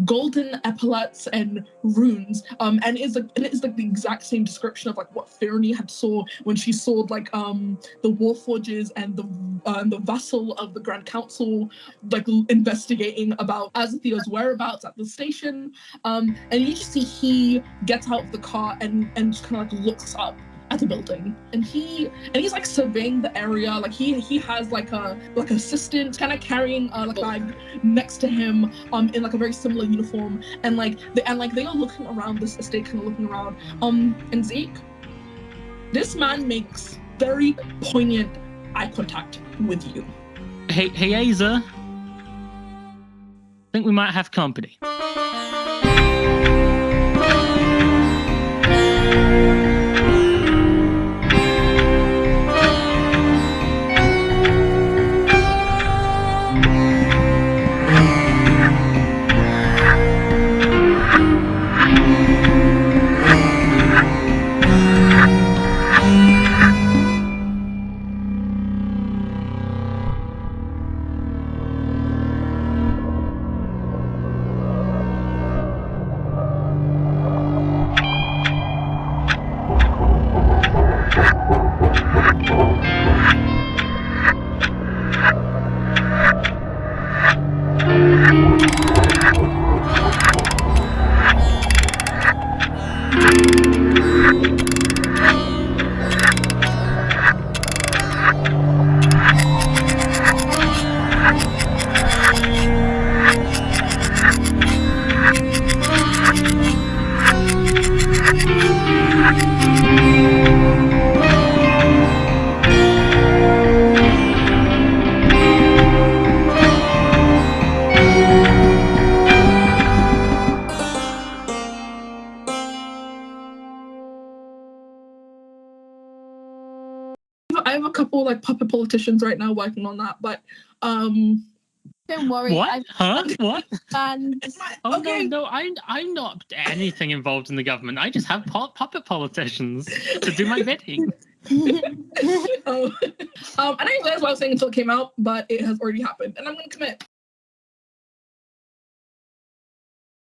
Speaker 1: golden epaulets and runes. And it is like the exact same description of like what Fyranie had saw when she saw like the Warforges and the vassal of the Grand Council like investigating about Azathio's whereabouts at the station. And you just see he gets out of the car and just kind of like looks up at the building, and he's like surveying the area. Like he has like a assistant kind of carrying like a bag next to him in like a very similar uniform, and they are looking around this estate, kind of looking around. And Zeke, this man makes very poignant eye contact with you.
Speaker 5: Hey Aza, I think we might have company.
Speaker 1: I have a couple like puppet politicians right now working on that, but
Speaker 6: don't worry.
Speaker 5: What? What? Oh
Speaker 1: okay.
Speaker 5: no, I'm not anything involved in the government. I just have puppet politicians to do my bidding.
Speaker 1: I didn't realize what I was saying until it came out, but it has already happened, and I'm going to commit.